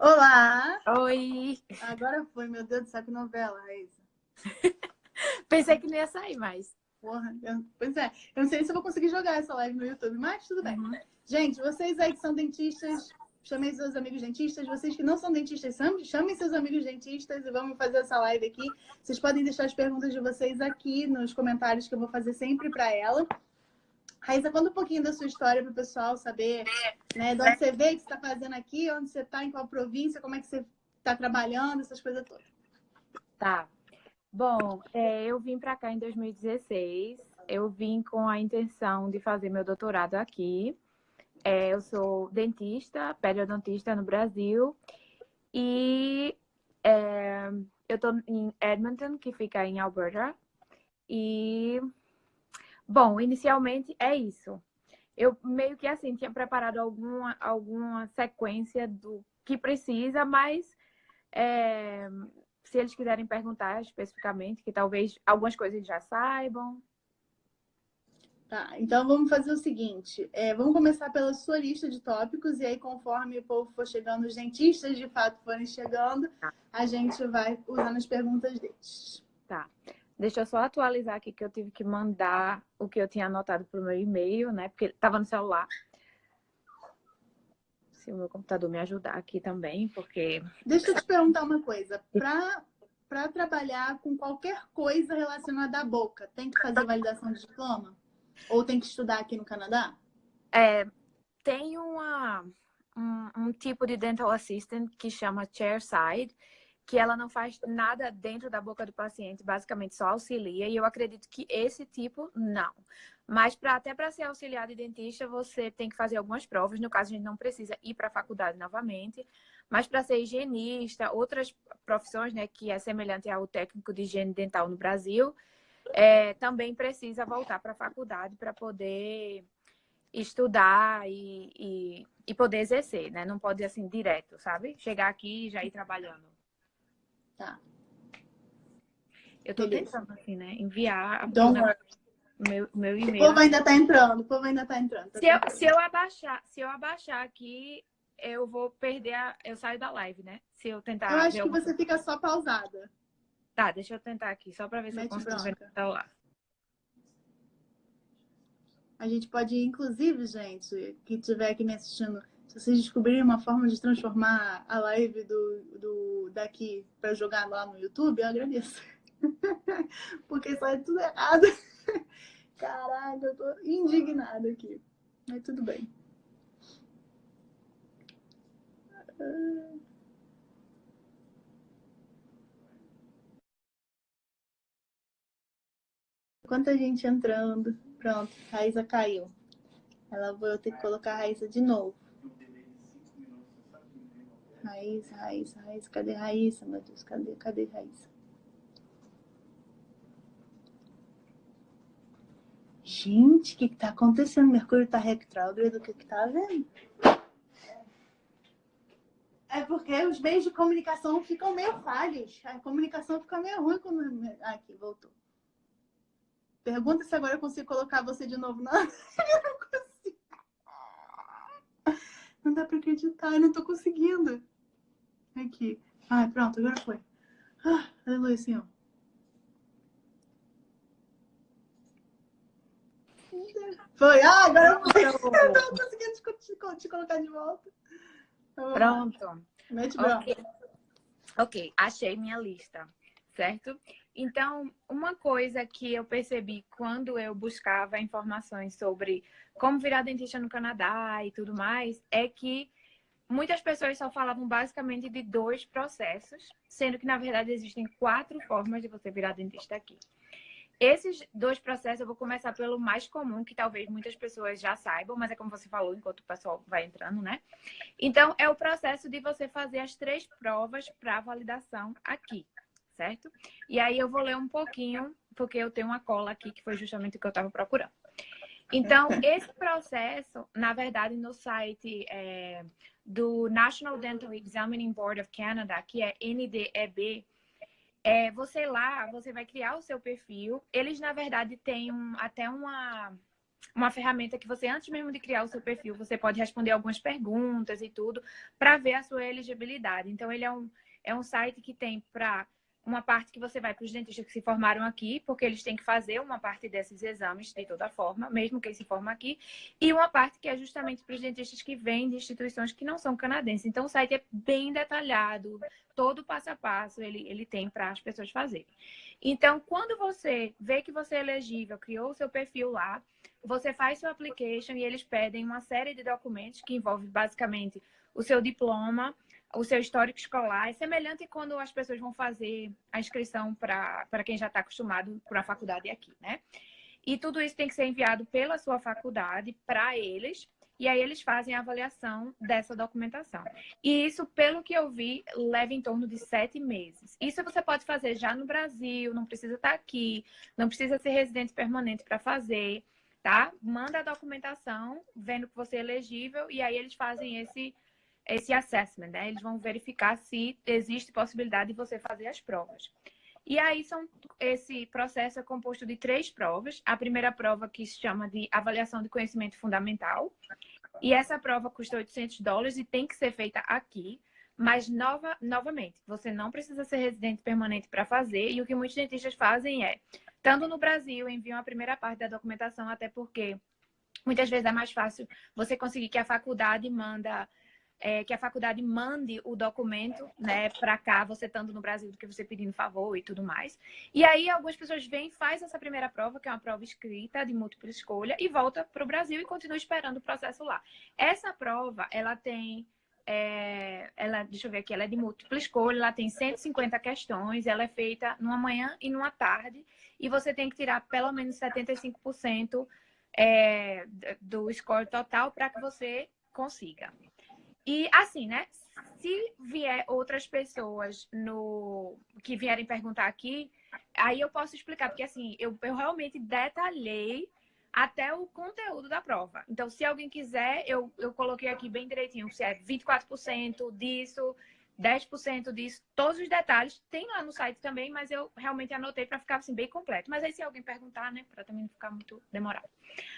Olá! Oi! Agora foi, meu Deus do céu, que novela, Raíssa. Pensei que não ia sair mais. Porra, pois é. Eu não sei se eu vou conseguir jogar essa live no YouTube, mas tudo bem. Gente, vocês aí que são dentistas, chamem seus amigos dentistas. Vocês que não são dentistas, chamem seus amigos dentistas e vamos fazer essa live aqui. Vocês podem deixar as perguntas de vocês aqui nos comentários que eu vou fazer sempre para ela. Raíssa, conta um pouquinho da sua história para o pessoal saber, né, de onde você veio, o que você está fazendo aqui, onde você está, em qual província, como é que você está trabalhando, essas coisas todas. Tá. Bom, eu vim para cá em 2016. Eu vim com a intenção de fazer meu doutorado aqui. Eu sou dentista, periodontista no Brasil. E eu estou em Edmonton, que fica em Alberta. E, bom, inicialmente é isso. Eu meio que assim tinha preparado alguma sequência do que precisa, mas se eles quiserem perguntar especificamente, que talvez algumas coisas eles já saibam. Tá, então vamos fazer o seguinte, vamos começar pela sua lista de tópicos e aí conforme o povo for chegando, os dentistas de fato forem chegando, a gente vai usando as perguntas deles. Tá. Deixa eu só atualizar aqui que eu tive que mandar o que eu tinha anotado pro meu e-mail, né? Porque estava no celular. Se o meu computador me ajudar aqui também, porque... Deixa eu te perguntar uma coisa, para trabalhar com qualquer coisa relacionada à boca, tem que fazer validação de diploma? Ou tem que estudar aqui no Canadá? Tem um tipo de dental assistant que chama chairside, que ela não faz nada dentro da boca do paciente, basicamente só auxilia, e eu acredito que esse tipo, não. Mas até para ser auxiliar de dentista, você tem que fazer algumas provas, no caso a gente não precisa ir para a faculdade novamente, mas para ser higienista, outras profissões, né, que é semelhante ao técnico de higiene dental no Brasil, também precisa voltar para a faculdade para poder estudar e poder exercer, né? Não pode ir assim direto, sabe? Chegar aqui e já ir trabalhando. Tá. Eu tô Beleza. tentando, assim, né? Enviar Don't worry. meu O e-mail. povo ainda tá entrando, o povo ainda tá entrando. Se eu abaixar aqui, eu vou perder eu saio da live, né? Se eu tentar Eu acho ver que alguma você coisa. fica só pausada. Tá, deixa eu tentar aqui, só pra ver se eu Mete consigo ver bronca. no celular. A gente pode, inclusive, gente, que estiver aqui me assistindo, se vocês descobrirem uma forma de transformar a live daqui para jogar lá no YouTube, eu agradeço. Porque sai tudo errado. Caralho, eu tô indignada aqui. Mas tudo bem. Quanta gente entrando. Pronto, Raíssa caiu. Ela vou ter que colocar a Raíssa de novo. Raíssa. Cadê Raíssa, meu Deus? Cadê Raíssa? Gente, o que tá acontecendo? Mercúrio tá retrógrado, o que tá vendo? É porque os meios de comunicação ficam meio falhos. A comunicação fica meio ruim quando... Aqui, voltou. Pergunta se agora eu consigo colocar você de novo. Não, eu não consigo. Não dá pra acreditar, eu não tô conseguindo. Aqui. Ah, pronto, agora foi. Aleluia, Senhor. Foi. Agora foi. Eu não conseguindo te colocar de volta. Então, Pronto. mete bronca. Ok, achei minha lista, certo? Então, uma coisa que eu percebi quando eu buscava informações sobre como virar dentista no Canadá e tudo mais, é que muitas pessoas só falavam basicamente de 2 processos, sendo que, na verdade, existem 4 formas de você virar dentista aqui. Esses 2 processos, eu vou começar pelo mais comum, que talvez muitas pessoas já saibam, mas é como você falou, enquanto o pessoal vai entrando, né? Então, é o processo de você fazer as 3 provas para validação aqui, certo? E aí eu vou ler um pouquinho, porque eu tenho uma cola aqui, que foi justamente o que eu estava procurando. Então, esse processo, na verdade, no site do National Dental Examining Board of Canada, que é NDEB, você vai criar o seu perfil. Eles, na verdade, têm até uma uma ferramenta que você, antes mesmo de criar o seu perfil, você pode responder algumas perguntas e tudo, para ver a sua elegibilidade. Então, ele é um site que tem para uma parte que você vai para os dentistas que se formaram aqui, porque eles têm que fazer uma parte desses exames de toda forma, mesmo quem se forma aqui, e uma parte que é justamente para os dentistas que vêm de instituições que não são canadenses. Então, o site é bem detalhado, todo passo a passo ele tem para as pessoas fazerem. Então, quando você vê que você é elegível, criou o seu perfil lá, você faz seu application e eles pedem uma série de documentos que envolve basicamente o seu diploma, o seu histórico escolar. É semelhante quando as pessoas vão fazer a inscrição para quem já está acostumado para a faculdade aqui, né? E tudo isso tem que ser enviado pela sua faculdade para eles, e aí eles fazem a avaliação dessa documentação. E isso, pelo que eu vi, leva em torno de 7 meses. Isso você pode fazer já no Brasil, não precisa estar aqui, não precisa ser residente permanente para fazer, tá? Manda a documentação, vendo que você é elegível, e aí eles fazem esse assessment, né? Eles vão verificar se existe possibilidade de você fazer as provas. E aí, esse processo é composto de 3 provas. A primeira prova, que se chama de avaliação de conhecimento fundamental. E essa prova custa $800 e tem que ser feita aqui. Mas, novamente, você não precisa ser residente permanente para fazer. E o que muitos dentistas fazem é, estando no Brasil, enviam a primeira parte da documentação, até porque muitas vezes é mais fácil você conseguir que a faculdade mande o documento, né, para cá, você estando no Brasil, do que você pedindo favor e tudo mais. E aí, algumas pessoas vêm, faz essa primeira prova, que é uma prova escrita, de múltipla escolha, e volta para o Brasil e continua esperando o processo lá. Essa prova, ela tem... deixa eu ver aqui, ela é de múltipla escolha, ela tem 150 questões, ela é feita numa manhã e numa tarde, e você tem que tirar pelo menos 75% do score total para que você consiga. E assim, né? Se vier outras pessoas que vierem perguntar aqui, aí eu posso explicar, porque assim, eu realmente detalhei até o conteúdo da prova. Então, se alguém quiser, eu coloquei aqui bem direitinho, se é 24% disso, 10% disso, todos os detalhes. Tem lá no site também, mas eu realmente anotei para ficar assim, bem completo. Mas aí, se alguém perguntar, né, para também não ficar muito demorado.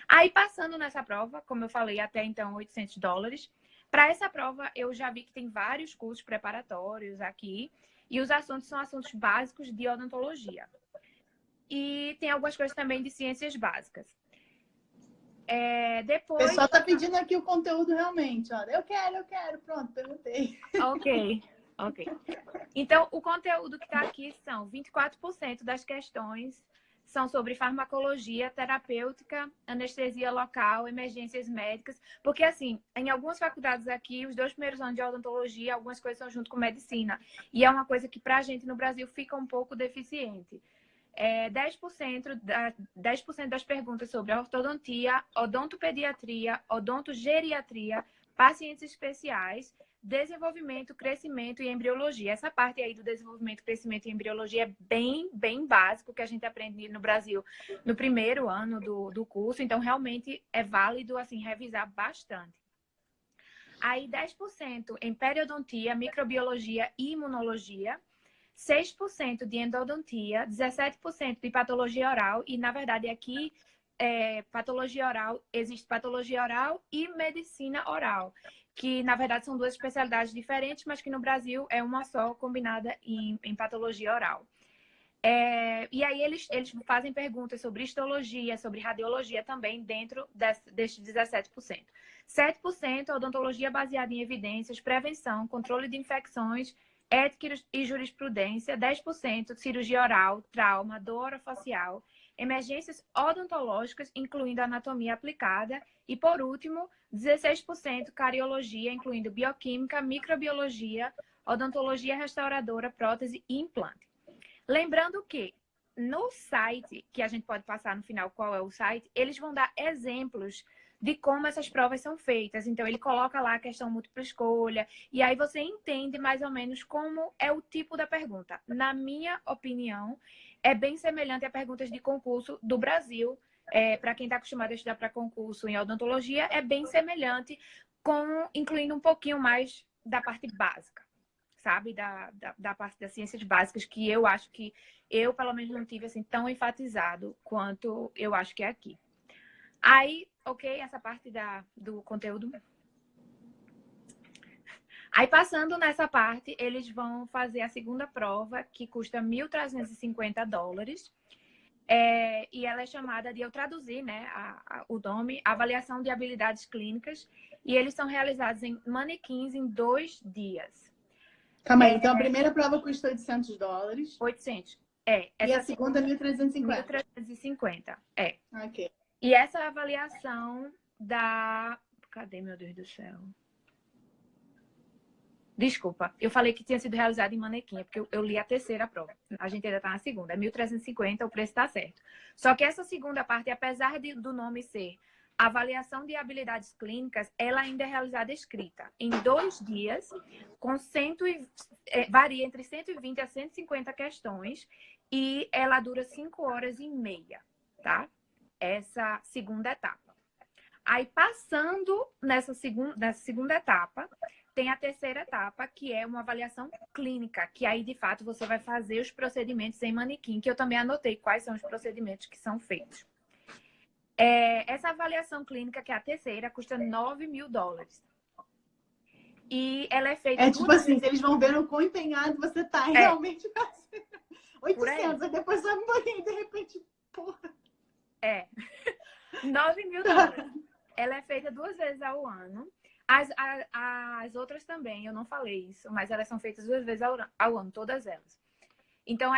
Aí, passando nessa prova, como eu falei, até então, $800. Para essa prova, eu já vi que tem vários cursos preparatórios aqui, e os assuntos são assuntos básicos de odontologia. E tem algumas coisas também de ciências básicas. O pessoal está pedindo aqui o conteúdo realmente. Ó. Eu quero. Pronto, perguntei. Ok. Então, o conteúdo que está aqui são 24% das questões são sobre farmacologia, terapêutica, anestesia local, emergências médicas. Porque, assim, em algumas faculdades aqui, os 2 primeiros anos de odontologia, algumas coisas são junto com medicina. E é uma coisa que, para a gente no Brasil, fica um pouco deficiente. 10% das perguntas sobre a ortodontia, odontopediatria, odontogeriatria, pacientes especiais, desenvolvimento, crescimento e embriologia. Essa parte aí do desenvolvimento, crescimento e embriologia é bem, bem básico, que a gente aprende no Brasil no primeiro ano do curso. Então, realmente é válido, assim, revisar bastante. Aí, 10% em periodontia, microbiologia e imunologia. 6% de endodontia, 17% de patologia oral, e na verdade aqui patologia oral, existe patologia oral e medicina oral, que na verdade são 2 especialidades diferentes, mas que no Brasil é uma só combinada em patologia oral. E aí eles fazem perguntas sobre histologia, sobre radiologia também dentro destes 17%. 7% odontologia baseada em evidências, prevenção, controle de infecções, ética e jurisprudência, 10% cirurgia oral, trauma, dor orofacial, emergências odontológicas, incluindo anatomia aplicada, e, por último, 16% cariologia, incluindo bioquímica, microbiologia, odontologia restauradora, prótese e implante. Lembrando que no site, que a gente pode passar no final qual é o site, eles vão dar exemplos de como essas provas são feitas. Então, ele coloca lá a questão múltipla escolha, e aí você entende mais ou menos como é o tipo da pergunta. Na minha opinião, é bem semelhante a perguntas de concurso do Brasil. Para quem está acostumado a estudar para concurso em odontologia, é bem semelhante, incluindo um pouquinho mais da parte básica, sabe? Da parte das ciências básicas, que eu acho que eu, pelo menos, não tive assim tão enfatizado quanto eu acho que é aqui. Aí, ok, essa parte do conteúdo. Aí, passando nessa parte, eles vão fazer a segunda prova, que custa $1.350. E ela é chamada de, eu traduzi, né, o nome, Avaliação de Habilidades Clínicas, e eles são realizados em manequins em 2 dias. Calma aí, então a primeira prova custa $800. 800. E a segunda, 1.350. 1.350, Ok. E essa avaliação da... Cadê, meu Deus do céu? Desculpa, eu falei que tinha sido realizada em manequim, porque eu li a terceira prova. A gente ainda está na segunda. É 1.350, o preço está certo. Só que essa segunda parte, apesar do nome ser avaliação de habilidades clínicas, ela ainda é realizada escrita. Em 2 dias, com varia entre 120 a 150 questões, e ela dura 5h30, tá? Essa segunda etapa. Aí, passando nessa segunda etapa, tem a terceira etapa, que é uma avaliação clínica, que aí, de fato, você vai fazer os procedimentos em manequim, que eu também anotei quais são os procedimentos que são feitos. Essa avaliação clínica, que é a terceira, custa $9.000. E ela é feita... tipo assim, se eles vão ver o quão empenhado você tá realmente fazendo. 800, aí depois sobe um pouquinho, de repente, porra. $9.000. Ela é feita 2 vezes ao ano. As outras também, eu não falei isso, mas elas são feitas 2 vezes ao ano, todas elas. Então,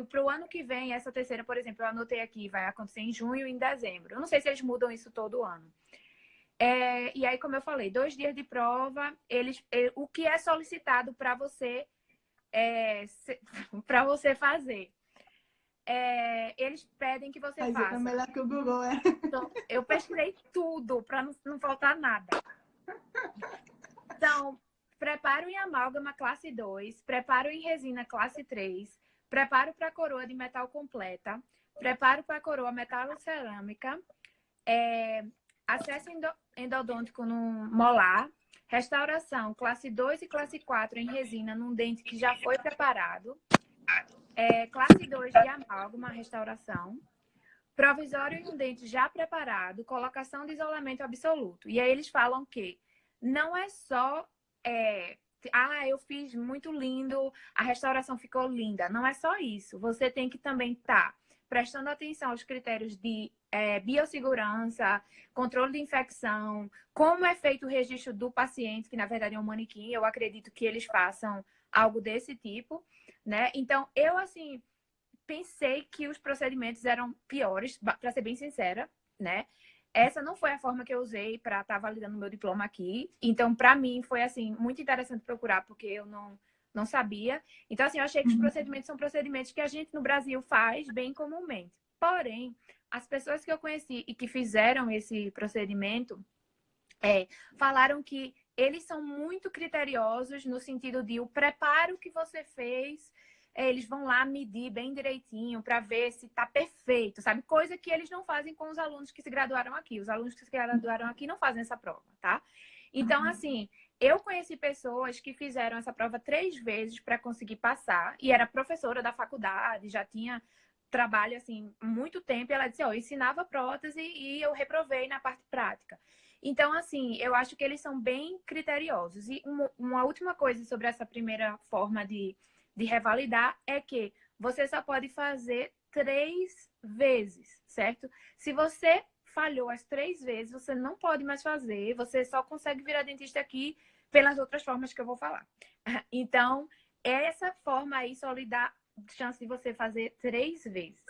para o ano que vem, essa terceira, por exemplo, eu anotei aqui, vai acontecer em junho e em dezembro. Eu não sei se eles mudam isso todo ano. E aí, como eu falei, 2 dias de prova, o que é solicitado para você, fazer? Eles pedem que você faça. É melhor que o Google, Então, eu pesquisei tudo para não faltar nada. Então, preparo em amálgama classe 2, preparo em resina classe 3, preparo para coroa de metal completa, preparo para coroa metalocerâmica, acesso endodôntico no molar, restauração classe 2 e classe 4 em resina num dente que já foi preparado, classe 2 de amálgama, restauração, provisório em um dente já preparado, colocação de isolamento absoluto. E aí eles falam que não é só... eu fiz muito lindo, a restauração ficou linda. Não é só isso. Você tem que também estar prestando atenção aos critérios de biossegurança, controle de infecção, como é feito o registro do paciente, que na verdade é um manequim. Eu acredito que eles façam algo desse tipo, né? Então, eu, assim, pensei que os procedimentos eram piores, para ser bem sincera, né? Essa não foi a forma que eu usei para estar validando o meu diploma aqui. Então, para mim, foi, assim, muito interessante procurar, porque eu não sabia. Então, assim, eu achei que os procedimentos são procedimentos que a gente no Brasil faz bem comumente. Porém, as pessoas que eu conheci e que fizeram esse procedimento falaram que eles são muito criteriosos no sentido de o preparo que você fez, eles vão lá medir bem direitinho para ver se está perfeito, sabe? Coisa que eles não fazem com os alunos que se graduaram aqui. Os alunos que se graduaram aqui não fazem essa prova, tá? Então, assim, eu conheci pessoas que fizeram essa prova 3 vezes para conseguir passar, e era professora da faculdade, já tinha trabalho, assim, muito tempo, e ela disse, eu ensinava prótese e eu reprovei na parte prática. Então, assim, eu acho que eles são bem criteriosos. E uma última coisa sobre essa primeira forma de revalidar é que você só pode fazer 3 vezes, certo? Se você falhou as 3 vezes, você não pode mais fazer, você só consegue virar dentista aqui pelas outras formas que eu vou falar. Então, essa forma aí só lhe dá chance de você fazer 3 vezes.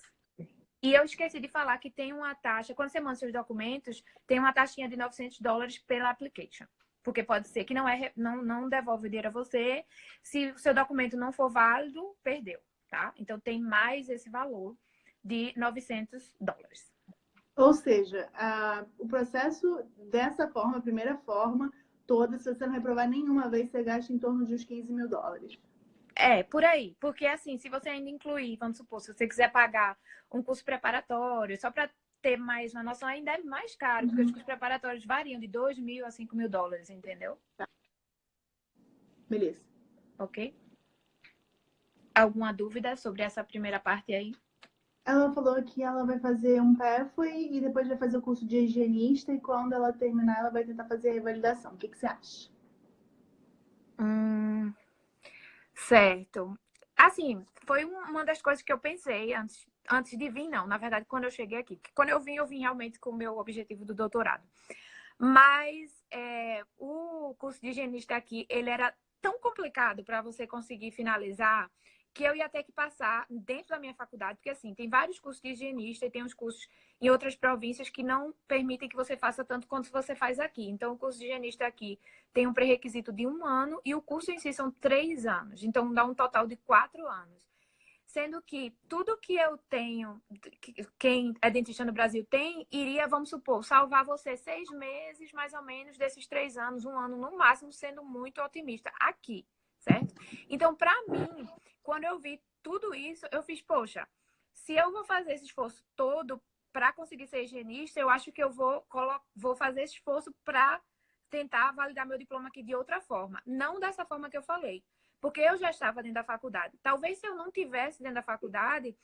E eu esqueci de falar que tem uma taxa, quando você manda seus documentos, tem uma taxinha de $900 pela application. Porque pode ser que não devolve o dinheiro a você. Se o seu documento não for válido, perdeu, tá? Então, tem mais esse valor de $900. Ou seja, o processo dessa forma, a primeira forma, toda, se você não reprovar nenhuma vez, você gasta em torno de uns $15.000. Por aí. Porque, assim, se você ainda incluir, vamos supor, se você quiser pagar um curso preparatório, só para ter mais uma noção, ainda é mais caro, porque os cursos preparatórios variam de $2.000 a $5.000, entendeu? Tá. Beleza. Ok? Alguma dúvida sobre essa primeira parte aí? Ela falou que ela vai fazer um PEFOI e depois vai fazer o curso de higienista e quando ela terminar, ela vai tentar fazer a revalidação. O que você acha? Certo. Assim, foi uma das coisas que eu pensei antes de vir, não. Na verdade, quando eu cheguei aqui. Porque quando eu vim realmente com o meu objetivo do doutorado. Mas o curso de higienista aqui, ele era tão complicado para você conseguir finalizar que eu ia ter que passar dentro da minha faculdade, porque assim, tem vários cursos de higienista e tem uns cursos em outras províncias que não permitem que você faça tanto quanto você faz aqui. Então, o curso de higienista aqui tem um pré-requisito de 1 ano e o curso em si são 3 anos. Então, dá um total de 4 anos. Sendo que tudo que eu tenho, quem é dentista no Brasil tem, iria, vamos supor, salvar você 6 meses, mais ou menos, desses 3 anos, 1 ano no máximo, sendo muito otimista aqui, certo? Então, para mim, quando eu vi tudo isso, eu fiz, poxa, se eu vou fazer esse esforço todo para conseguir ser higienista, eu acho que eu vou fazer esse esforço para tentar validar meu diploma aqui de outra forma. Não dessa forma que eu falei. Porque eu já estava dentro da faculdade. Talvez se eu não tivesse dentro da faculdade,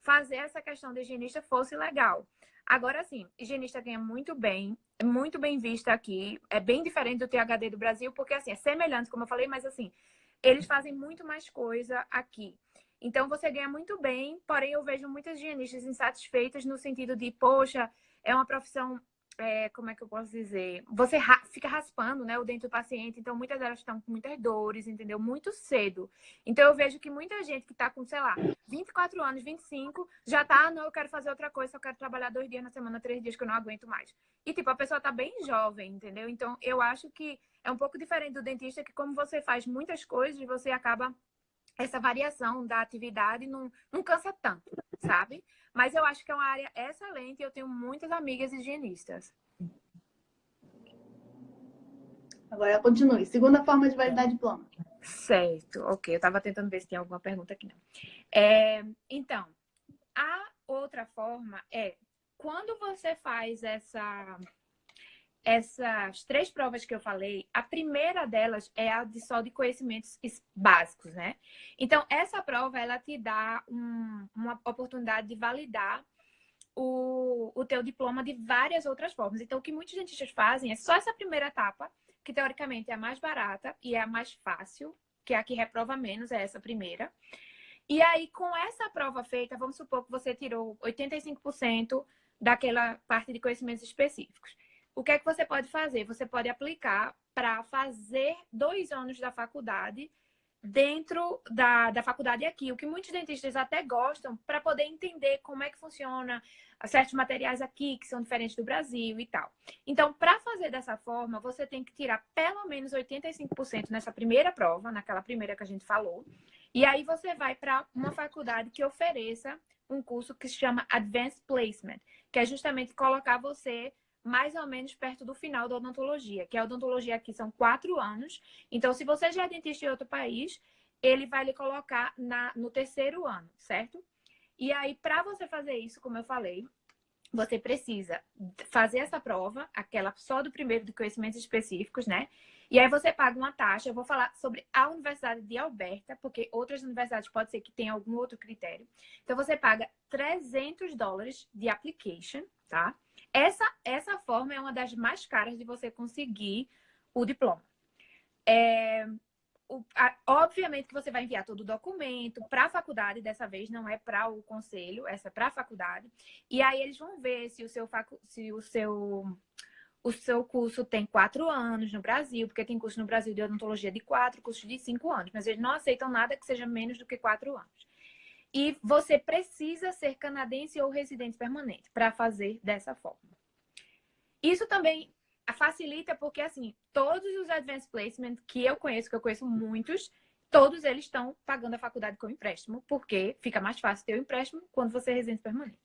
fazer essa questão de higienista fosse legal. Agora sim, higienista ganha muito bem, é muito bem vista aqui, é bem diferente do THD do Brasil, porque assim, é semelhante, como eu falei, mas assim, eles fazem muito mais coisa aqui. Então você ganha muito bem, porém eu vejo muitas higienistas insatisfeitas no sentido de, poxa, é uma profissão como é que eu posso dizer? Você fica raspando, né, o dente do paciente, então muitas delas estão com muitas dores, entendeu? Muito cedo. Então eu vejo que muita gente que tá com, sei lá, 24 anos, 25, já tá, não, eu quero fazer outra coisa, só quero trabalhar 2 dias na semana, 3 dias que eu não aguento mais. E tipo, a pessoa tá bem jovem, entendeu? Então eu acho que é um pouco diferente do dentista, que como você faz muitas coisas, você acaba essa variação da atividade não cansa tanto, sabe? Mas eu acho que é uma área excelente e eu tenho muitas amigas higienistas. Agora continue. Segunda forma de validar diploma. Certo, ok. Eu estava tentando ver se tem alguma pergunta aqui, não. Então, a outra forma é quando você faz essas 3 provas que eu falei, a primeira delas é a de só de conhecimentos básicos, né? Então, essa prova, ela te dá uma oportunidade de validar o teu diploma de várias outras formas. Então, o que muitos dentistas fazem é só essa primeira etapa, que teoricamente é a mais barata e é a mais fácil, que é a que reprova menos, é essa primeira. E aí, com essa prova feita, vamos supor que você tirou 85% daquela parte de conhecimentos específicos. O que é que você pode fazer? Você pode aplicar para fazer 2 anos da faculdade dentro da faculdade aqui, o que muitos dentistas até gostam, para poder entender como é que funciona certos materiais aqui, que são diferentes do Brasil e tal. Então, para fazer dessa forma, você tem que tirar pelo menos 85% nessa primeira prova, naquela primeira que a gente falou, e aí você vai para uma faculdade que ofereça um curso que se chama Advanced Placement, que é justamente colocar você mais ou menos perto do final da odontologia, que a odontologia aqui são 4 anos. Então, se você já é dentista em outro país, ele vai lhe colocar no 3º ano, certo? E aí, para você fazer isso, como eu falei, você precisa fazer essa prova, aquela só do primeiro de conhecimentos específicos, né? E aí você paga uma taxa. Eu vou falar sobre a Universidade de Alberta, porque outras universidades pode ser que tenham algum outro critério. Então você paga $300 de application, tá? Essa forma é uma das mais caras de você conseguir o diploma. Obviamente que você vai enviar todo o documento para a faculdade, dessa vez não é para o conselho, essa é para a faculdade. E aí eles vão ver se o seu curso tem 4 anos no Brasil, porque tem curso no Brasil de odontologia de 4, curso de 5 anos, mas eles não aceitam nada que seja menos do que 4 anos. E você precisa ser canadense ou residente permanente para fazer dessa forma. Isso também facilita porque, assim, todos os Advanced Placement que eu conheço muitos, todos eles estão pagando a faculdade com empréstimo, porque fica mais fácil ter o empréstimo quando você é residente permanente.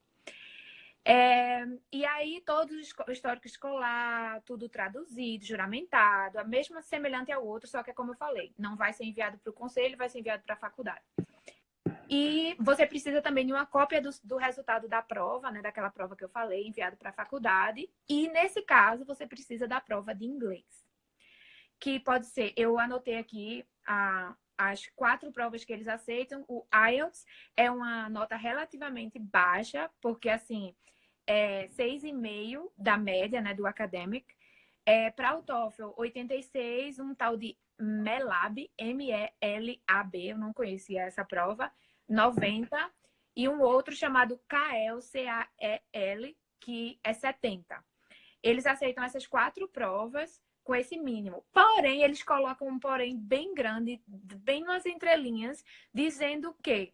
E aí, todos o histórico escolar, tudo traduzido, juramentado, a mesma semelhante ao outro, só que é como eu falei, não vai ser enviado para o conselho, vai ser enviado para a faculdade. E você precisa também de uma cópia do resultado da prova, né? Daquela prova que eu falei, enviado para a faculdade. E, nesse caso, você precisa da prova de inglês. Que pode ser, eu anotei aqui as 4 provas que eles aceitam. O IELTS é uma nota relativamente baixa, porque, assim, é 6,5 da média, né, do academic. Para o TOEFL, 86, um tal de MELAB, M-E-L-A-B, eu não conhecia essa prova, 90, e um outro chamado CAEL, C-A-E-L, que é 70. Eles aceitam essas 4 provas com esse mínimo. Porém, eles colocam um porém bem grande, bem nas entrelinhas, dizendo que,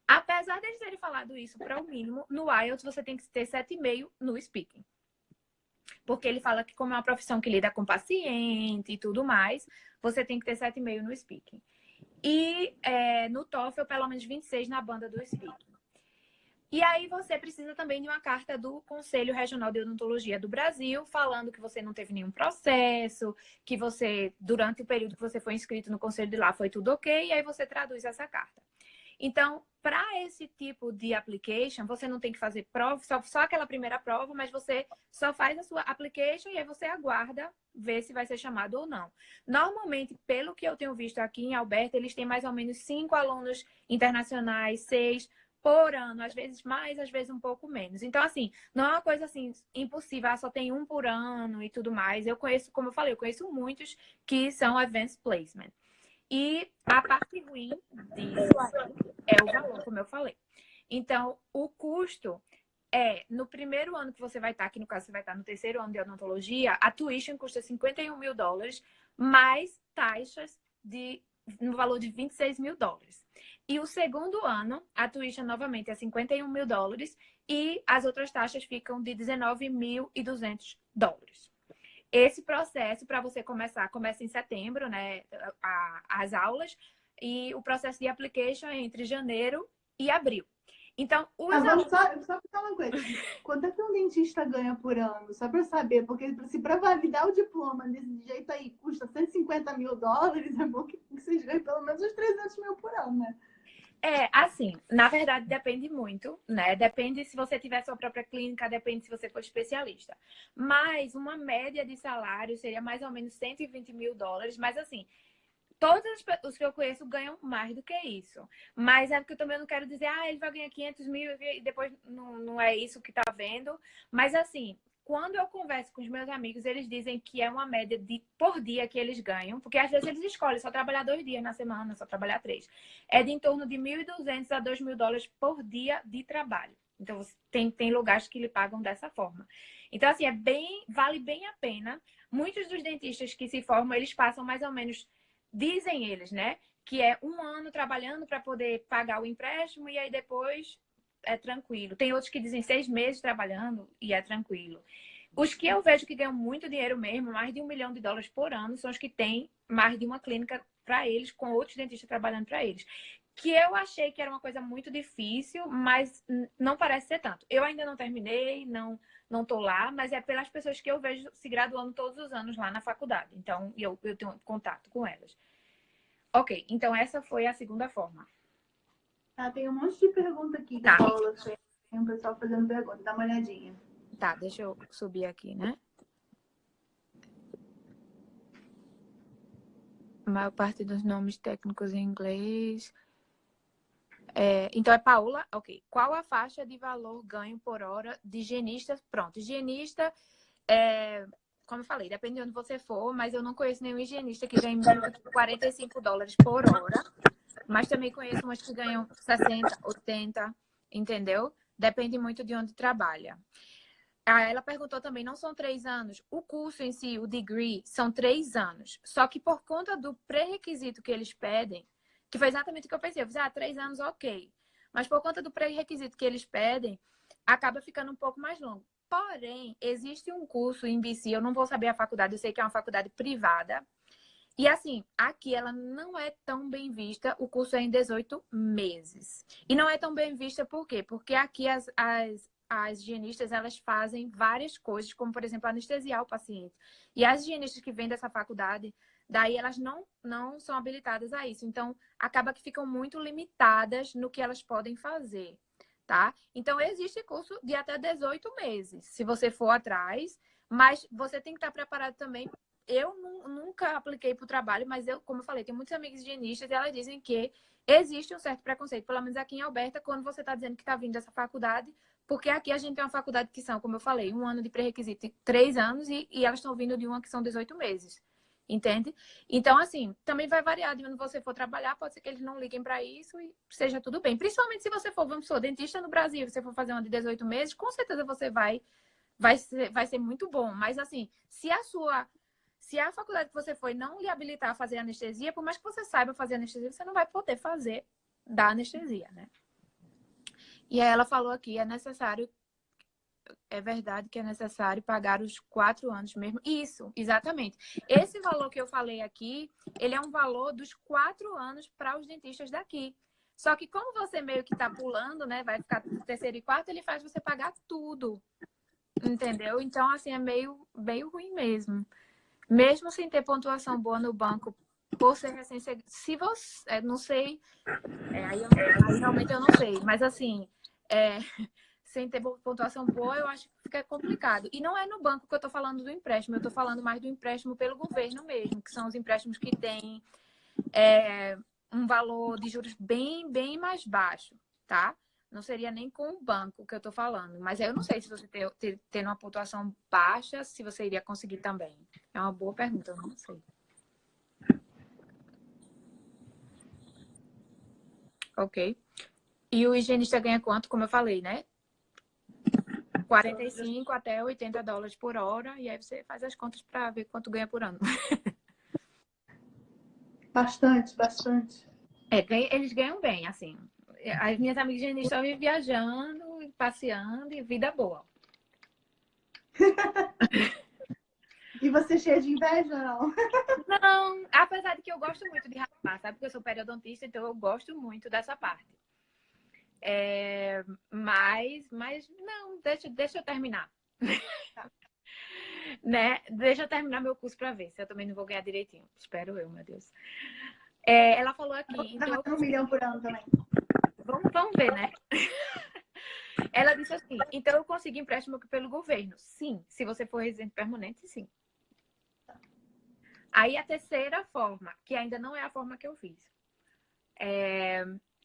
apesar deles terem falado isso para o mínimo, no IELTS você tem que ter 7,5 no speaking. Porque ele fala que, como é uma profissão que lida com paciente e tudo mais, você tem que ter 7,5 no speaking. E no TOEFL, pelo menos 26 na banda do speaking. E aí você precisa também de uma carta do Conselho Regional de Odontologia do Brasil, falando que você não teve nenhum processo, que você, durante o período que você foi inscrito no conselho de lá, foi tudo ok, e aí você traduz essa carta. Então, para esse tipo de application, você não tem que fazer prova, só aquela primeira prova, mas você só faz a sua application e aí você aguarda ver se vai ser chamado ou não. Normalmente, pelo que eu tenho visto aqui em Alberta, eles têm mais ou menos 5 alunos internacionais, 6 por ano, às vezes mais, às vezes um pouco menos. Então, assim, não é uma coisa assim impossível, só tem um por ano e tudo mais. Eu conheço, como eu falei, eu conheço muitos que são advanced placement. E a parte ruim disso é o valor, como eu falei. Então, o custo no primeiro ano que você vai estar, aqui no caso você vai estar no terceiro ano de odontologia, a tuition custa $51 mil, mais taxas no valor de $26 mil. E o segundo ano, a tuition novamente é $51 mil e as outras taxas ficam de $19.200. Esse processo, para você começa em setembro, né, as aulas, e o processo de application é entre janeiro e abril. Então, vamos só falar uma coisa. Quanto é que um dentista ganha por ano? Só para saber, porque se para validar o diploma desse jeito aí custa $150 mil, é bom que vocês ganhem pelo menos uns 300 mil por ano, né? Assim, na verdade depende muito, né? Depende se você tiver sua própria clínica, depende se você for especialista. Mas uma média de salário seria mais ou menos $120 mil, mas assim, todos os que eu conheço ganham mais do que isso. Mas é porque eu também não quero dizer, ele vai ganhar 500 mil e depois não é isso que tá vendo. Mas assim, quando eu converso com os meus amigos, eles dizem que é uma média por dia que eles ganham. Porque às vezes eles escolhem só trabalhar 2 dias na semana, só trabalhar 3. É de em torno de $1.200 a $2 mil por dia de trabalho. Então, tem lugares que lhe pagam dessa forma. Então, assim, vale bem a pena. Muitos dos dentistas que se formam, eles passam mais ou menos, dizem eles, né? Que é 1 ano trabalhando para poder pagar o empréstimo e aí depois é tranquilo. Tem outros que dizem 6 meses trabalhando e é tranquilo. Os que eu vejo que ganham muito dinheiro mesmo, mais de $1 milhão por ano, são os que têm mais de uma clínica para eles, com outros dentistas trabalhando para eles. Que eu achei que era uma coisa muito difícil, mas não parece ser tanto. Eu ainda não terminei, não tô lá, mas é pelas pessoas que eu vejo se graduando todos os anos lá na faculdade. Então, eu tenho contato com elas. Ok, então essa foi a segunda forma. Tem um monte de pergunta aqui que a Paula fez. Tem um pessoal fazendo pergunta, dá uma olhadinha. Tá, deixa eu subir aqui, né? A maior parte dos nomes técnicos em inglês. Então é Paula, ok. Qual a faixa de valor ganho por hora de higienista? Pronto, higienista, como eu falei, depende de onde você for, mas eu não conheço nenhum higienista que ganhe menos de $45 por hora. Mas também conheço umas que ganham 60, 80, entendeu? Depende muito de onde trabalha. Ela perguntou também, não são 3 anos? O curso em si, o degree, são 3 anos. Só que por conta do pré-requisito que eles pedem, que foi exatamente o que eu pensei. Eu falei, 3 anos, ok. Mas por conta do pré-requisito que eles pedem, acaba ficando um pouco mais longo. Porém, existe um curso em BC, eu não vou saber a faculdade, eu sei que é uma faculdade privada. E assim, aqui ela não é tão bem vista, o curso é em 18 meses. E não é tão bem vista por quê? Porque aqui as higienistas, elas fazem várias coisas, como, por exemplo, anestesiar o paciente. E as higienistas que vêm dessa faculdade, daí elas não são habilitadas a isso. Então, acaba que ficam muito limitadas no que elas podem fazer, tá? Então, existe curso de até 18 meses, se você for atrás, mas você tem que estar preparado também. eu nunca apliquei para o trabalho, mas eu, como eu falei, tenho muitos amigos higienistas e elas dizem que existe um certo preconceito, pelo menos aqui em Alberta, quando você está dizendo que está vindo dessa faculdade, porque aqui a gente tem uma faculdade que são, como eu falei, 1 ano de pré-requisito, 3 anos, e elas estão vindo de uma que são 18 meses. Entende? Então, assim, também vai variar de onde você for trabalhar, pode ser que eles não liguem para isso e seja tudo bem. Principalmente se você for, vamos supor, dentista no Brasil, você for fazer uma de 18 meses, com certeza você vai ser muito bom. Mas, assim, se a faculdade que você foi não lhe habilitar a fazer anestesia, por mais que você saiba fazer anestesia, você não vai poder fazer da anestesia, né? E aí ela falou aqui, é verdade que é necessário pagar os 4 anos mesmo. Isso, exatamente. Esse valor que eu falei aqui, ele é um valor dos 4 anos para os dentistas daqui. Só que como você meio que tá pulando, né? Vai ficar no terceiro e quarto, ele faz você pagar tudo. Entendeu? Então, assim, é meio ruim mesmo. Mesmo sem ter pontuação boa no banco, por ser recém-chegado. Se você. Não sei. Aí realmente eu não sei. Mas, assim. Sem ter pontuação boa, eu acho que fica complicado. E não é no banco que eu estou falando do empréstimo, eu estou falando mais do empréstimo pelo governo mesmo, que são os empréstimos que têm um valor de juros bem mais baixo, tá? Não seria nem com o banco que eu estou falando. Mas aí eu não sei se você tendo uma pontuação baixa, se você iria conseguir também. É uma boa pergunta, eu não sei. Ok. E o higienista ganha quanto, como eu falei, né? 45 até $80 por hora, e aí você faz as contas para ver quanto ganha por ano. Bastante, bastante. Eles ganham bem, assim. As minhas amigas higienistas estão viajando, passeando e vida boa. E você cheia de inveja, não? Não, apesar de que eu gosto muito de rapar, sabe? Porque eu sou periodontista, então eu gosto muito dessa parte. Mas não, deixa eu terminar. Né? Deixa eu terminar meu curso para ver se eu também não vou ganhar direitinho. Espero eu, meu Deus. Ela falou aqui. Tá Então, mais 1 milhão por ano também. vamos ver, né? Ela disse assim: então eu consigo empréstimo pelo governo? Sim. Se você for residente permanente, sim. Aí a terceira forma, que ainda não é a forma que eu fiz.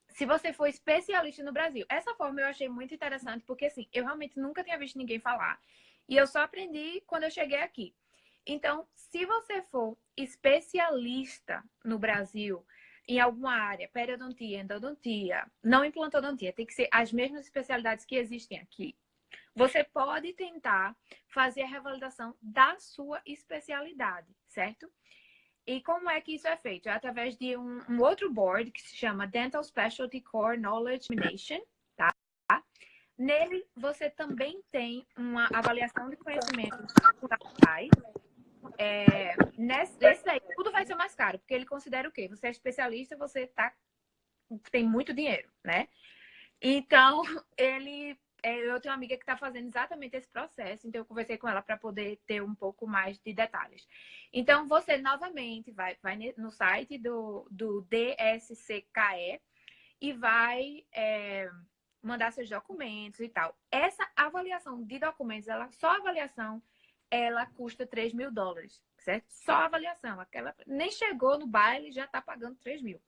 Se você for especialista no Brasil. Essa forma eu achei muito interessante, porque assim, eu realmente nunca tinha visto ninguém falar. E eu só aprendi quando eu cheguei aqui. Então, se você for especialista no Brasil, em alguma área, periodontia, endodontia, não implantodontia, tem que ser as mesmas especialidades que existem aqui. Você pode tentar fazer a revalidação da sua especialidade, certo? E como é que isso é feito? É através de um outro board que se chama Dental Specialty Core Knowledge Examination, tá? Nele, você também tem uma avaliação de conhecimentos fundamentais. Nesse daí, tudo vai ser mais caro, porque ele considera o quê? Você é especialista, você tem muito dinheiro, né? Então, eu tenho uma amiga que está fazendo exatamente esse processo, então eu conversei com ela para poder ter um pouco mais de detalhes. Então, você novamente vai no site do DSCKE e vai mandar seus documentos e tal. Essa avaliação de documentos, só a avaliação, ela custa $3.000, certo? Só a avaliação. Nem chegou no baile, já está pagando 3 mil.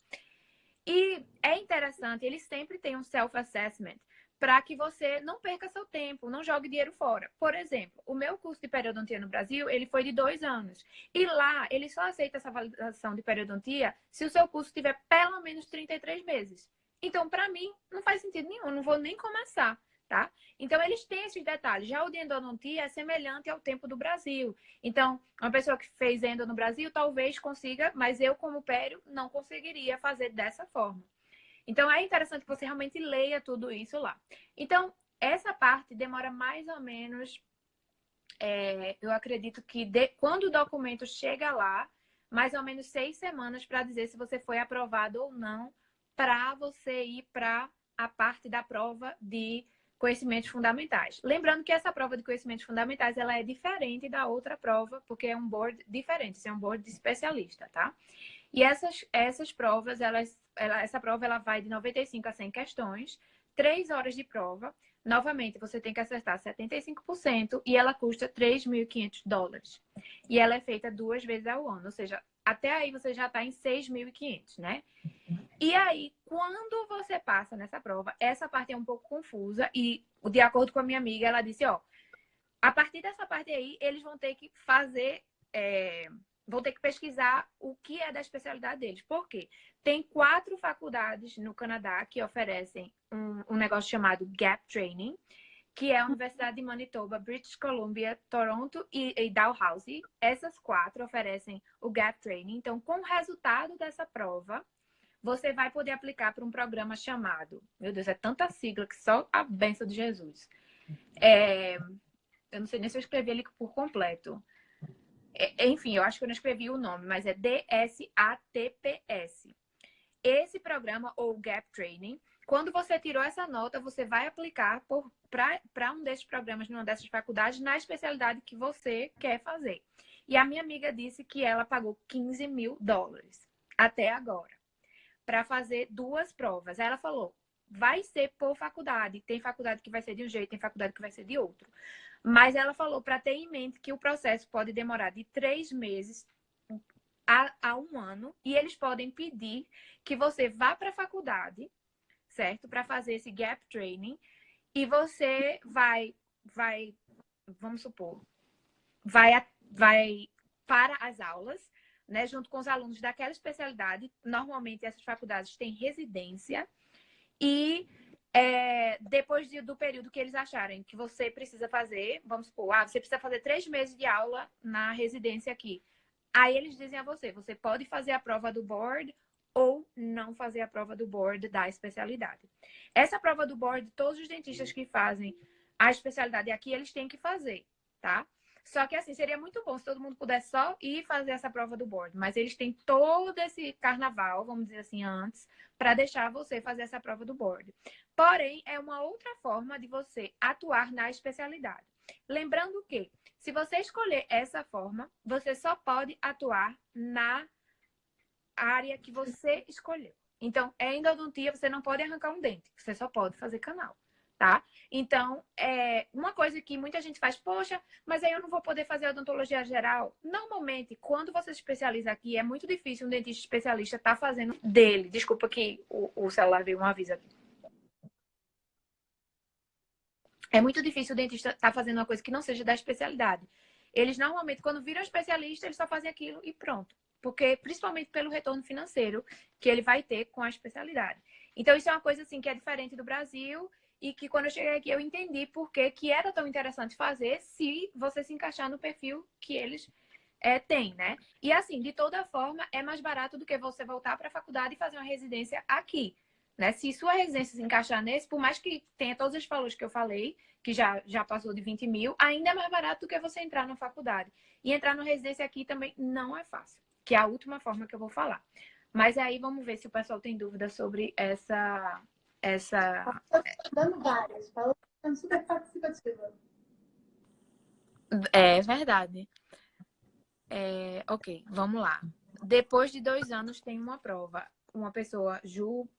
E é interessante, eles sempre têm um self-assessment para que você não perca seu tempo, não jogue dinheiro fora. Por exemplo, o meu curso de periodontia no Brasil, ele foi de 2 anos. E lá, ele só aceita essa validação de periodontia se o seu curso tiver pelo menos 33 meses. Então, para mim, não faz sentido nenhum, não vou nem começar, tá? Então, eles têm esses detalhes. Já o de endodontia é semelhante ao tempo do Brasil. Então, uma pessoa que fez endo no Brasil talvez consiga, mas eu, como pério, não conseguiria fazer dessa forma. Então, é interessante que você realmente leia tudo isso lá. Então, essa parte demora mais ou menos, eu acredito que quando o documento chega lá, mais ou menos 6 semanas para dizer se você foi aprovado ou não, para você ir para a parte da prova de conhecimentos fundamentais. Lembrando que essa prova de conhecimentos fundamentais, ela é diferente da outra prova, porque é um board diferente, é um board de especialista, tá? E essas provas, essa prova ela vai de 95 a 100 questões, 3 horas de prova. Novamente, você tem que acertar 75% e ela custa $3.500. E ela é feita 2 vezes ao ano, ou seja, até aí você já está em 6.500, né? E aí, quando você passa nessa prova, essa parte é um pouco confusa e, de acordo com a minha amiga, ela disse, ó, a partir dessa parte aí, eles vão ter que fazer, vão ter que pesquisar o que é da especialidade deles. Por quê? Tem 4 faculdades no Canadá que oferecem um negócio chamado Gap Training, que é a Universidade de Manitoba, British Columbia, Toronto e Dalhousie. Essas 4 oferecem o Gap Training. Então, com o resultado dessa prova, você vai poder aplicar para um programa chamado... Meu Deus, é tanta sigla que só a bênção de Jesus. Eu não sei nem se eu escrevi ele por completo. Enfim, eu acho que eu não escrevi o nome, mas é DSATPS. Esse programa, ou Gap Training, quando você tirou essa nota, você vai aplicar para um desses programas, numa dessas faculdades, na especialidade que você quer fazer. E a minha amiga disse que ela pagou $15.000 até agora para fazer 2 provas. Ela falou, vai ser por faculdade. Tem faculdade que vai ser de um jeito, tem faculdade que vai ser de outro. Mas ela falou para ter em mente que o processo pode demorar de 3 meses a 1 ano. E eles podem pedir que você vá para a faculdade, certo? Para fazer esse Gap Training. E você vai, vamos supor, vai para as aulas, né, junto com os alunos daquela especialidade. Normalmente, essas faculdades têm residência. E depois do período que eles acharem que você precisa fazer, vamos supor, você precisa fazer 3 meses de aula na residência aqui. Aí eles dizem a você, você pode fazer a prova do board ou não fazer a prova do board da especialidade. Essa prova do board, todos os dentistas que fazem a especialidade aqui, eles têm que fazer, tá? Só que assim, seria muito bom se todo mundo pudesse só ir fazer essa prova do board. Mas eles têm todo esse carnaval, vamos dizer assim, antes, para deixar você fazer essa prova do board. Porém, é uma outra forma de você atuar na especialidade. Lembrando que, se você escolher essa forma, você só pode atuar na área que você escolheu. Então, em endodontia, você não pode arrancar um dente. Você só pode fazer canal. Tá? Então, uma coisa que muita gente faz, poxa, mas aí eu não vou poder fazer odontologia geral. Normalmente, quando você se especializa aqui, é muito difícil um dentista especialista estar fazendo dele. Desculpa que o celular veio um aviso aqui. É muito difícil o dentista estar fazendo uma coisa que não seja da especialidade. Eles normalmente, quando viram especialista, eles só fazem aquilo e pronto. Porque, principalmente pelo retorno financeiro que ele vai ter com a especialidade. Então, isso é uma coisa assim que é diferente do Brasil. E que quando eu cheguei aqui eu entendi por que era tão interessante fazer se você se encaixar no perfil que eles têm, né? E assim, de toda forma, é mais barato do que você voltar para a faculdade e fazer uma residência aqui, né? Se sua residência se encaixar nesse, por mais que tenha todos os valores que eu falei, que já passou de 20 mil, ainda é mais barato do que você entrar na faculdade. E entrar na residência aqui também não é fácil, que é a última forma que eu vou falar. Mas aí vamos ver se o pessoal tem dúvida sobre essa... Dando várias, falando super participativa. É verdade. Ok, vamos lá. Depois de 2 anos tem uma prova. Uma pessoa, Ju,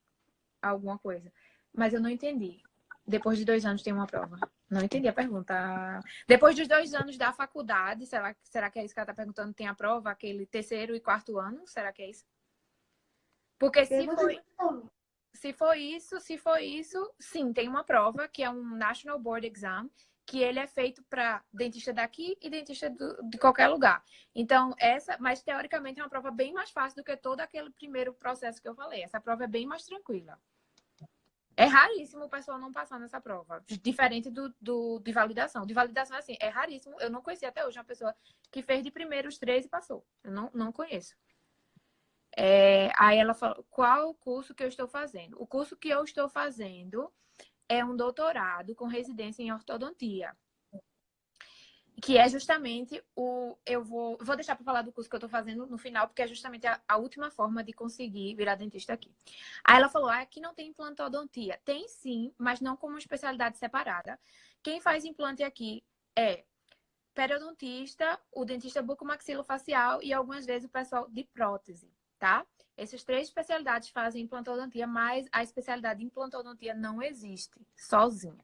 alguma coisa. Mas eu não entendi. Depois de 2 anos tem uma prova. Não entendi a pergunta. Depois dos 2 anos da faculdade, será que é isso que ela está perguntando? Tem a prova, aquele 3º e 4º ano? Será que é isso? Porque se for isso, sim, tem uma prova que é um National Board Exam, que ele é feito para dentista daqui e dentista de qualquer lugar. Então, mas teoricamente é uma prova bem mais fácil do que todo aquele primeiro processo que eu falei. Essa prova é bem mais tranquila. É raríssimo o pessoal não passar nessa prova, diferente de validação. De validação, assim, é raríssimo. Eu não conheci até hoje uma pessoa que fez de primeiro os 3 e passou. Eu não conheço. Aí ela falou, qual o curso que eu estou fazendo? O curso que eu estou fazendo é um doutorado com residência em ortodontia. Que é justamente eu vou deixar para falar do curso que eu estou fazendo no final, porque é justamente a última forma de conseguir virar dentista aqui. Aí ela falou, aqui não tem implantodontia. Tem sim, mas não como especialidade separada. Quem faz implante aqui é periodontista, o dentista bucomaxilofacial e algumas vezes o pessoal de prótese. tá? Essas 3 especialidades fazem implantodontia, mas a especialidade de implantodontia não existe sozinha.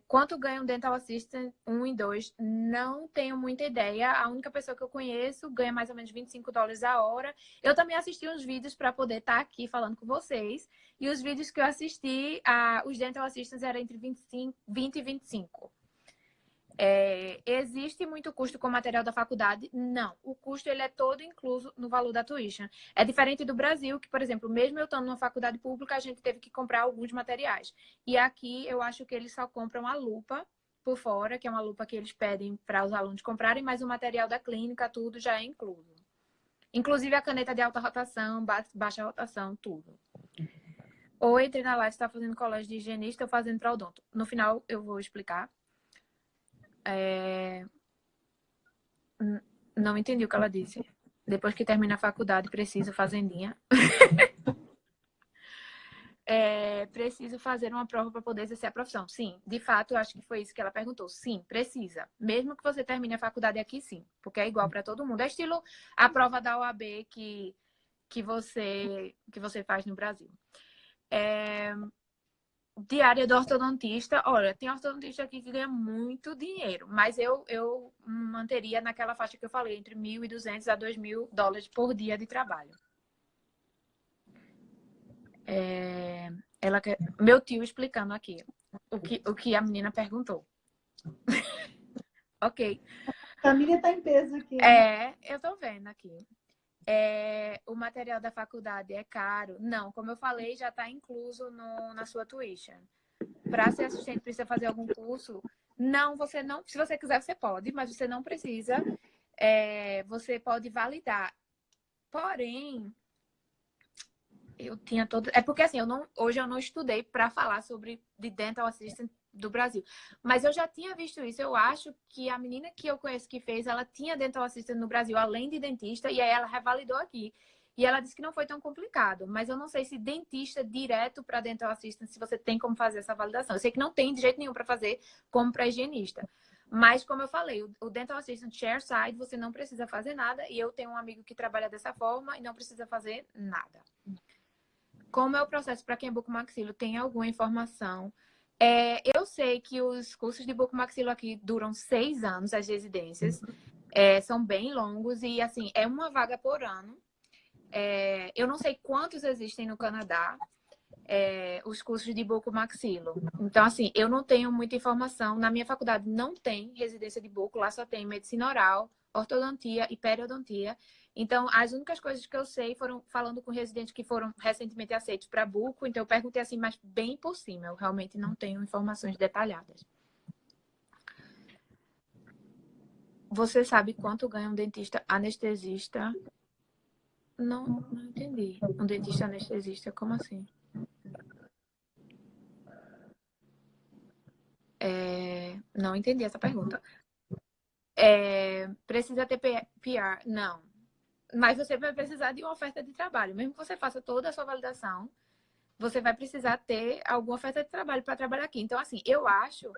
Quanto ganha um Dental Assistant 1 e 2, não tenho muita ideia. A única pessoa que eu conheço ganha mais ou menos $25 a hora. Eu também assisti uns vídeos para poder estar aqui falando com vocês. E os vídeos que eu assisti, os Dental Assistants eram entre 20 e 25. Existe muito custo com material da faculdade? Não. O custo ele é todo incluso no valor da tuition. É diferente do Brasil, que, por exemplo, mesmo eu estando numa faculdade pública, a gente teve que comprar alguns materiais. E aqui eu acho que eles só compram a lupa por fora, que é uma lupa que eles pedem para os alunos comprarem, mas o material da clínica, tudo já é incluso. Inclusive a caneta de alta rotação, baixa rotação, tudo. Ou entre na live, está fazendo colégio de higienista ou fazendo para odonto. No final eu vou explicar. Não entendi o que ela disse. Depois que termina a faculdade, preciso fazendinha. Preciso fazer uma prova para poder exercer a profissão. Sim, de fato, eu acho que foi isso que ela perguntou. Sim, precisa. Mesmo que você termine a faculdade aqui, sim. Porque é igual para todo mundo. É estilo a prova da OAB que você faz no Brasil. Diária do ortodontista, olha, tem ortodontista aqui que ganha muito dinheiro, mas eu manteria naquela faixa que eu falei, entre $1.200 a $2.000 por dia de trabalho. Meu tio explicando aqui o que a menina perguntou. Ok. A família tá em peso aqui. Né? Eu tô vendo aqui. O material da faculdade é caro? Não, como eu falei, já está incluso na sua tuition. Para ser assistente, precisa fazer algum curso? Não, você não. Se você quiser, você pode, mas você não precisa. Você pode validar. Porém, eu tinha todo. É porque assim, hoje eu não estudei para falar sobre de Dental Assistant do Brasil. Mas eu já tinha visto isso. Eu acho que a menina que eu conheço que fez, ela tinha Dental Assistant no Brasil, além de dentista, e aí ela revalidou aqui. E ela disse que não foi tão complicado. Mas eu não sei se dentista direto para Dental Assistant, se você tem como fazer essa validação. Eu sei que não tem de jeito nenhum para fazer como para higienista. Mas, como eu falei, o Dental Assistant Chairside, você não precisa fazer nada. E eu tenho um amigo que trabalha dessa forma e não precisa fazer nada. Como é o processo para quem é bucomaxilo? Tem alguma informação? Eu sei que os cursos de bucomaxilo aqui duram 6 anos, as residências. São bem longos e, assim, é uma vaga por ano. Eu não sei quantos existem no Canadá, os cursos de bucomaxilo. Então, assim, eu não tenho muita informação. Na minha faculdade não tem residência de buco, lá só tem medicina oral, ortodontia e periodontia. Então, as únicas coisas que eu sei foram falando com residentes que foram recentemente aceitos para buco. Então, eu perguntei assim, mas bem por cima. Eu realmente não tenho informações detalhadas. Você sabe quanto ganha um dentista anestesista? Não entendi. Um dentista anestesista, como assim? Não entendi essa pergunta. Precisa ter PR? Não. Mas você vai precisar de uma oferta de trabalho. Mesmo que você faça toda a sua validação, você vai precisar ter alguma oferta de trabalho para trabalhar aqui. Então, assim, eu acho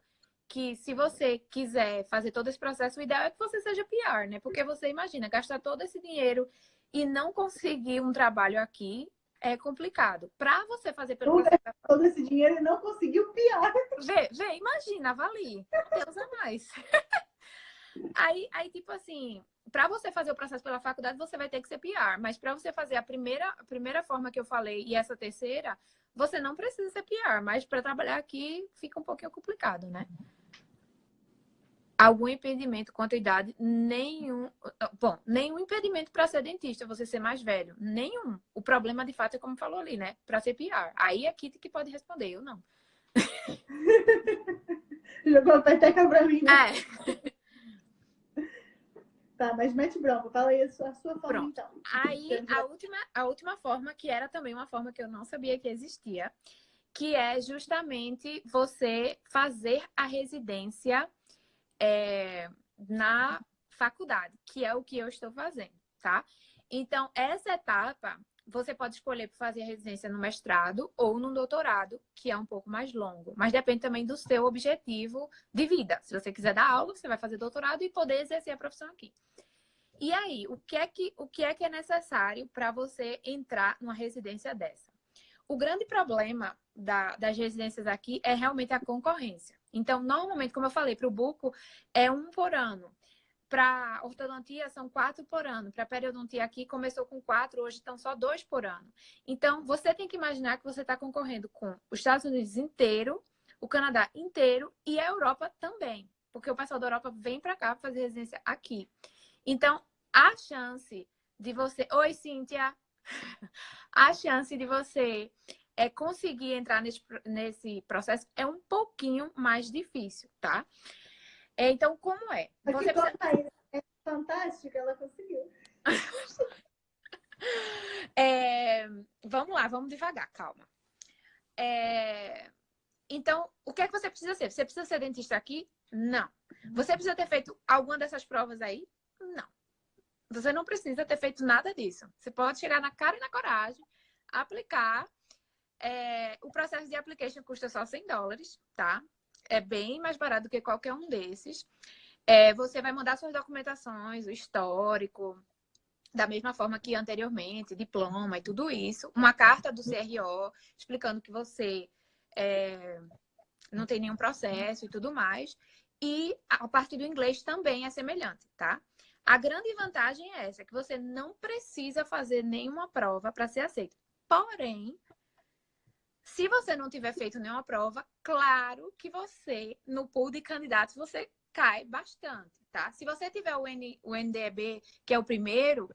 que se você quiser fazer todo esse processo, o ideal é que você seja PR, né? Porque você imagina, gastar todo esse dinheiro e não conseguir um trabalho aqui é complicado. Para você fazer pelo processo... Todo esse dinheiro e não conseguiu PR. Vê, imagina, avalie. Deus a mais. Aí, tipo assim, para você fazer o processo pela faculdade, você vai ter que ser PR. Mas para você fazer a primeira forma que eu falei e essa terceira, você não precisa ser PR. Mas para trabalhar aqui, fica um pouquinho complicado, né? Algum impedimento quanto à idade? Nenhum. Bom, nenhum impedimento para ser dentista, você ser mais velho. Nenhum. O problema, de fato, é como falou ali, né? Para ser PR. Aí é a Kitty que pode responder, eu não. Jogou a peteca pra mim, né? Tá, mas mete bronca, fala aí a sua forma. Pronto. Então. Aí, a última forma, que era também uma forma que eu não sabia que existia, que é justamente você fazer a residência na faculdade, que é o que eu estou fazendo, tá? Então, essa etapa, você pode escolher fazer a residência no mestrado ou no doutorado, que é um pouco mais longo. Mas depende também do seu objetivo de vida. Se você quiser dar aula, você vai fazer doutorado e poder exercer a profissão aqui. E aí, o que é necessário para você entrar numa residência dessa? O grande problema das residências aqui é realmente a concorrência. Então, normalmente, como eu falei, para o buco é 1 por ano. Para ortodontia são 4 por ano. Para periodontia aqui começou com 4, hoje estão só 2 por ano. Então, você tem que imaginar que você está concorrendo com os Estados Unidos inteiro, o Canadá inteiro e a Europa também. Porque o pessoal da Europa vem para cá para fazer residência aqui. Então, a chance de você... Oi, Cíntia! A chance de você conseguir entrar nesse processo é um pouquinho mais difícil, tá? Então, como é? Você precisa... É fantástica, ela conseguiu. Vamos lá, vamos devagar, calma. Então, o que é que você precisa ser? Você precisa ser dentista aqui? Não. Você precisa ter feito alguma dessas provas aí? Não. Você não precisa ter feito nada disso. Você pode chegar na cara e na coragem, aplicar. O processo de application custa só $100, tá? É bem mais barato do que qualquer um desses. Você vai mandar suas documentações, o histórico, da mesma forma que anteriormente, diploma e tudo isso. Uma carta do CRO explicando que você não tem nenhum processo e tudo mais. E a parte do inglês também é semelhante, tá? A grande vantagem é essa, que você não precisa fazer nenhuma prova para ser aceito. Porém, se você não tiver feito nenhuma prova, claro que você, no pool de candidatos, você cai bastante, tá? Se você tiver o NDEB, que é o primeiro,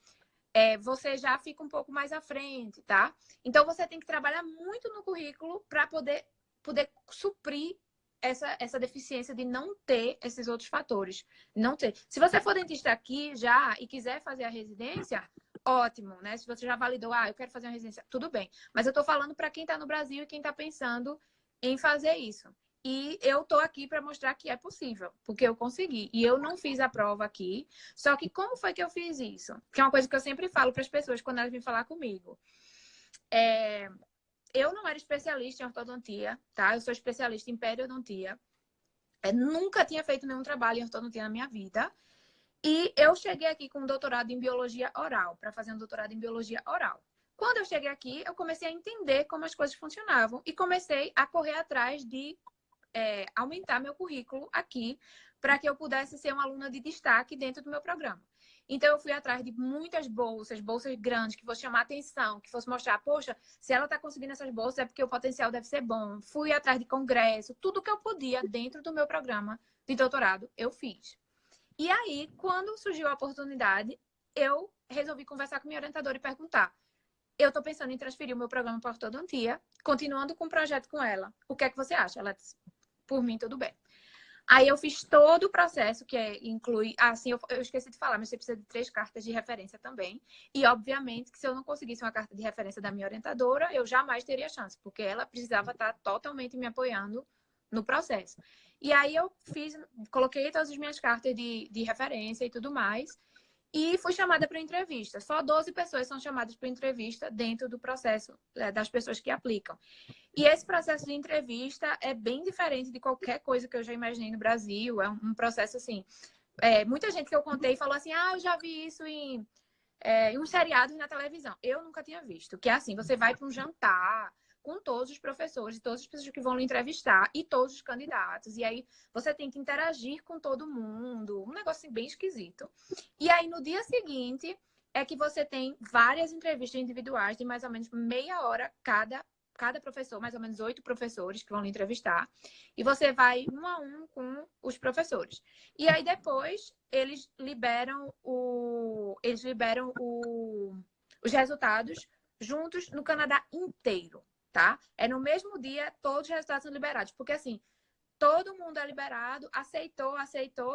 você já fica um pouco mais à frente, tá? Então, você tem que trabalhar muito no currículo para poder suprir essa deficiência de não ter esses outros fatores. Não ter. Se você for dentista aqui já e quiser fazer a residência, ótimo, né? Se você já validou, eu quero fazer uma residência, tudo bem. Mas eu tô falando para quem tá no Brasil e quem tá pensando em fazer isso. E eu tô aqui para mostrar que é possível, porque eu consegui. E eu não fiz a prova aqui. Só que como foi que eu fiz isso? Que é uma coisa que eu sempre falo para as pessoas quando elas vêm falar comigo. Eu não era especialista em ortodontia, tá? Eu sou especialista em periodontia. Nunca tinha feito nenhum trabalho em ortodontia na minha vida. E eu cheguei aqui com um doutorado em biologia oral, para fazer um doutorado em biologia oral. Quando eu cheguei aqui, eu comecei a entender como as coisas funcionavam e comecei a correr atrás de aumentar meu currículo aqui para que eu pudesse ser uma aluna de destaque dentro do meu programa. Então, eu fui atrás de muitas bolsas grandes, que fosse chamar atenção, que fosse mostrar, poxa, se ela está conseguindo essas bolsas é porque o potencial deve ser bom. Fui atrás de congresso, tudo que eu podia dentro do meu programa de doutorado, eu fiz. E aí, quando surgiu a oportunidade, eu resolvi conversar com minha orientadora e perguntar: eu estou pensando em transferir o meu programa para ortodontia, continuando com o projeto com ela. O que é que você acha? Ela disse: por mim, tudo bem. Aí eu fiz todo o processo, que inclui... Assim, eu esqueci de falar, mas você precisa de 3 cartas de referência também. E, obviamente, que se eu não conseguisse uma carta de referência da minha orientadora, eu jamais teria chance, porque ela precisava estar totalmente me apoiando no processo. E aí eu coloquei todas as minhas cartas de referência e tudo mais. E fui chamada para entrevista. Só 12 pessoas são chamadas para entrevista dentro do processo das pessoas que aplicam. E esse processo de entrevista é bem diferente de qualquer coisa que eu já imaginei no Brasil. É um processo assim... muita gente que eu contei falou assim: eu já vi isso em uns seriados na televisão. Eu nunca tinha visto. Que é assim, você vai para um jantar com todos os professores e todas as pessoas que vão lhe entrevistar e todos os candidatos. E aí você tem que interagir com todo mundo. Um negócio assim, bem esquisito. E aí no dia seguinte é que você tem várias entrevistas individuais de mais ou menos meia hora cada professor, mais ou menos 8 professores que vão lhe entrevistar. E você vai 1 a 1 com os professores. E aí depois eles liberam os resultados juntos no Canadá inteiro, tá? No mesmo dia, todos os resultados são liberados. Porque assim, todo mundo é liberado, aceitou.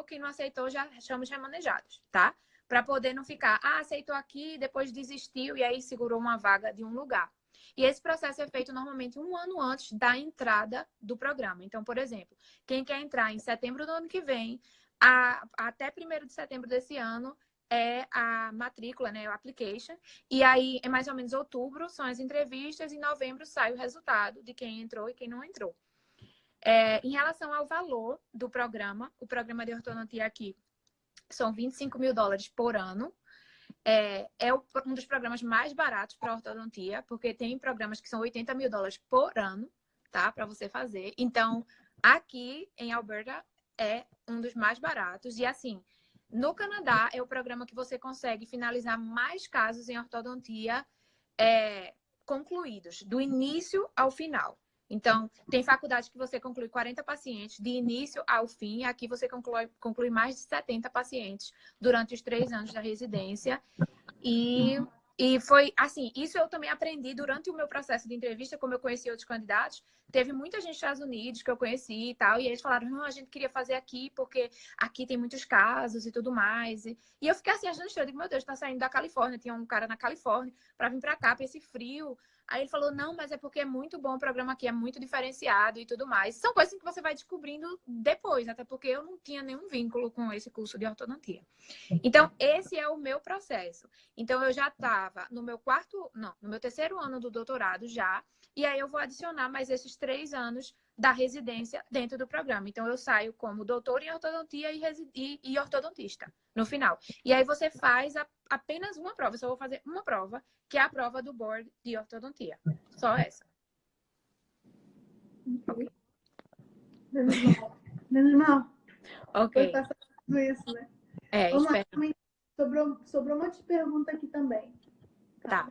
Quem não aceitou já chama os remanejados, tá? Para poder não ficar, aceitou aqui, depois desistiu e aí segurou uma vaga de um lugar. E esse processo é feito normalmente 1 ano antes da entrada do programa. Então, por exemplo, quem quer entrar em setembro do ano que vem, até 1º de setembro desse ano, é a matrícula, né, o application. E aí, é mais ou menos outubro, são as entrevistas, e em novembro sai o resultado de quem entrou e quem não entrou. Em relação ao valor do programa, o programa de ortodontia aqui São US$ 25.000 por ano. Um dos programas mais baratos para ortodontia, porque tem programas que são US$ 80.000 por ano, tá? Para você fazer. Então, aqui em Alberta é um dos mais baratos. E assim, no Canadá é o programa que você consegue finalizar mais casos em ortodontia concluídos, do início ao final. Então, tem faculdade que você conclui 40 pacientes de início ao fim. Aqui você conclui mais de 70 pacientes durante os 3 anos da residência. E foi assim, isso eu também aprendi durante o meu processo de entrevista, como eu conheci outros candidatos. Teve muita gente dos Estados Unidos que eu conheci e tal, e eles falaram, não, a gente queria fazer aqui porque aqui tem muitos casos e tudo mais. E eu fiquei assim, achando estranho, eu digo, meu Deus, tá saindo da Califórnia, tinha um cara na Califórnia para vir para cá, para esse frio. Aí ele falou, não, mas é porque é muito bom o programa aqui, é muito diferenciado e tudo mais. São coisas que você vai descobrindo depois, até porque eu não tinha nenhum vínculo com esse curso de ortodontia. Então, esse é o meu processo. Então, eu já estava no meu terceiro ano do doutorado já, e aí eu vou adicionar mais esses 3 anos da residência dentro do programa. Então, eu saio como doutor em ortodontia e ortodontista no final. E aí você faz apenas uma prova. Eu só vou fazer uma prova, que é a prova do board de ortodontia. Só essa. Ok. Menos mal. Ok. Foi passar tudo isso, né? Vamos lá. Também sobrou um monte de pergunta aqui também. Tá.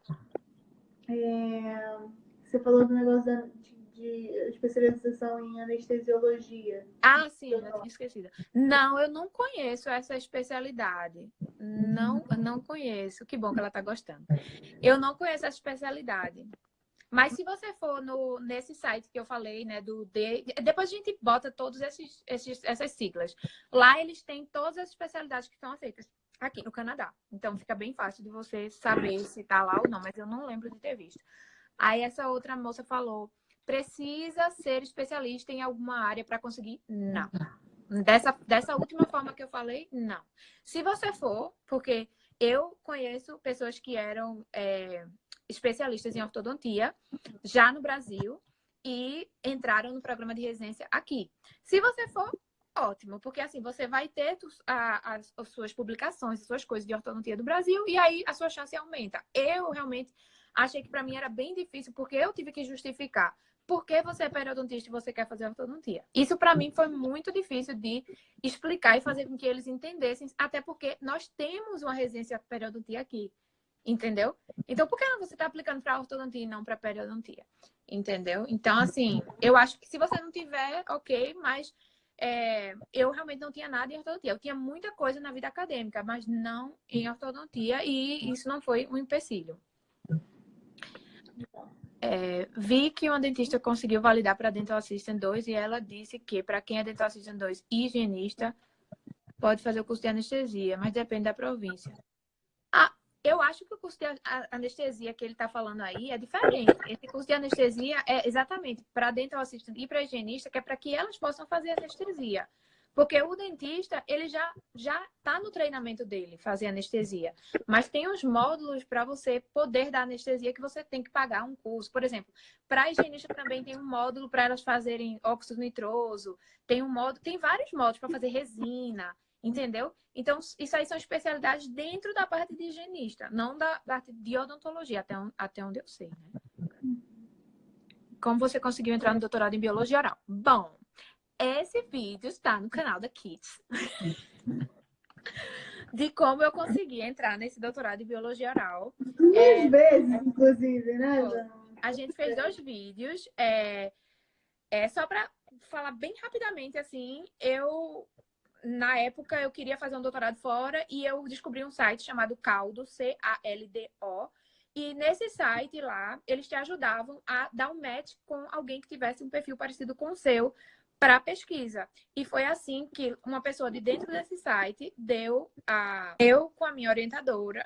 Você falou do negócio de especialização em anestesiologia. Ah, sim, já tinha esquecido. Não, eu não conheço essa especialidade. Não conheço. Que bom que ela está gostando. Eu não conheço essa especialidade. Mas se você for nesse site que eu falei, né, depois a gente bota todas essas siglas. Lá eles têm todas as especialidades que são aceitas aqui no Canadá. Então fica bem fácil de você saber se tá lá ou não, mas eu não lembro de ter visto. Aí essa outra moça falou, precisa ser especialista em alguma área para conseguir? Não. Dessa última forma que eu falei, não. Se você for, porque eu conheço pessoas que eram especialistas em ortodontia já no Brasil e entraram no programa de residência aqui. Se você for, ótimo, porque assim você vai ter as suas publicações, as suas coisas de ortodontia do Brasil e aí a sua chance aumenta. Eu realmente achei que para mim era bem difícil porque eu tive que justificar por que você é periodontista e você quer fazer ortodontia. Isso para mim foi muito difícil de explicar e fazer com que eles entendessem, até porque nós temos uma residência periodontia aqui. Entendeu? Então, por que você está aplicando para ortodontia e não para periodontia? Entendeu? Então, assim, eu acho que se você não tiver, ok, mas eu realmente não tinha nada em ortodontia. Eu tinha muita coisa na vida acadêmica, mas não em ortodontia e isso não foi um empecilho. Vi que uma dentista conseguiu validar para Dental Assistant 2 e ela disse que para quem é Dental Assistant 2 e higienista, pode fazer o curso de anestesia, mas depende da província. Eu acho que o curso de anestesia que ele está falando aí é diferente. Esse curso de anestesia é exatamente para dental assistant e para higienista, que é para que elas possam fazer anestesia. Porque o dentista, ele já está no treinamento dele, fazer anestesia. Mas tem os módulos para você poder dar anestesia que você tem que pagar um curso. Por exemplo, para a higienista também tem um módulo para elas fazerem óxido nitroso. Tem vários módulos para fazer resina. Entendeu? Então, isso aí são especialidades dentro da parte de higienista, não da parte de odontologia, até onde eu sei, né? Como você conseguiu entrar no doutorado em biologia oral? Bom, esse vídeo está no canal da Kids. De como eu consegui entrar nesse doutorado em biologia oral. 2 vezes, inclusive, né? A gente fez 2 vídeos. Só para falar bem rapidamente, assim, na época, eu queria fazer um doutorado fora e eu descobri um site chamado Caldo, CALDO. E nesse site lá, eles te ajudavam a dar um match com alguém que tivesse um perfil parecido com o seu para pesquisa. E foi assim que uma pessoa de dentro desse site eu com a minha orientadora.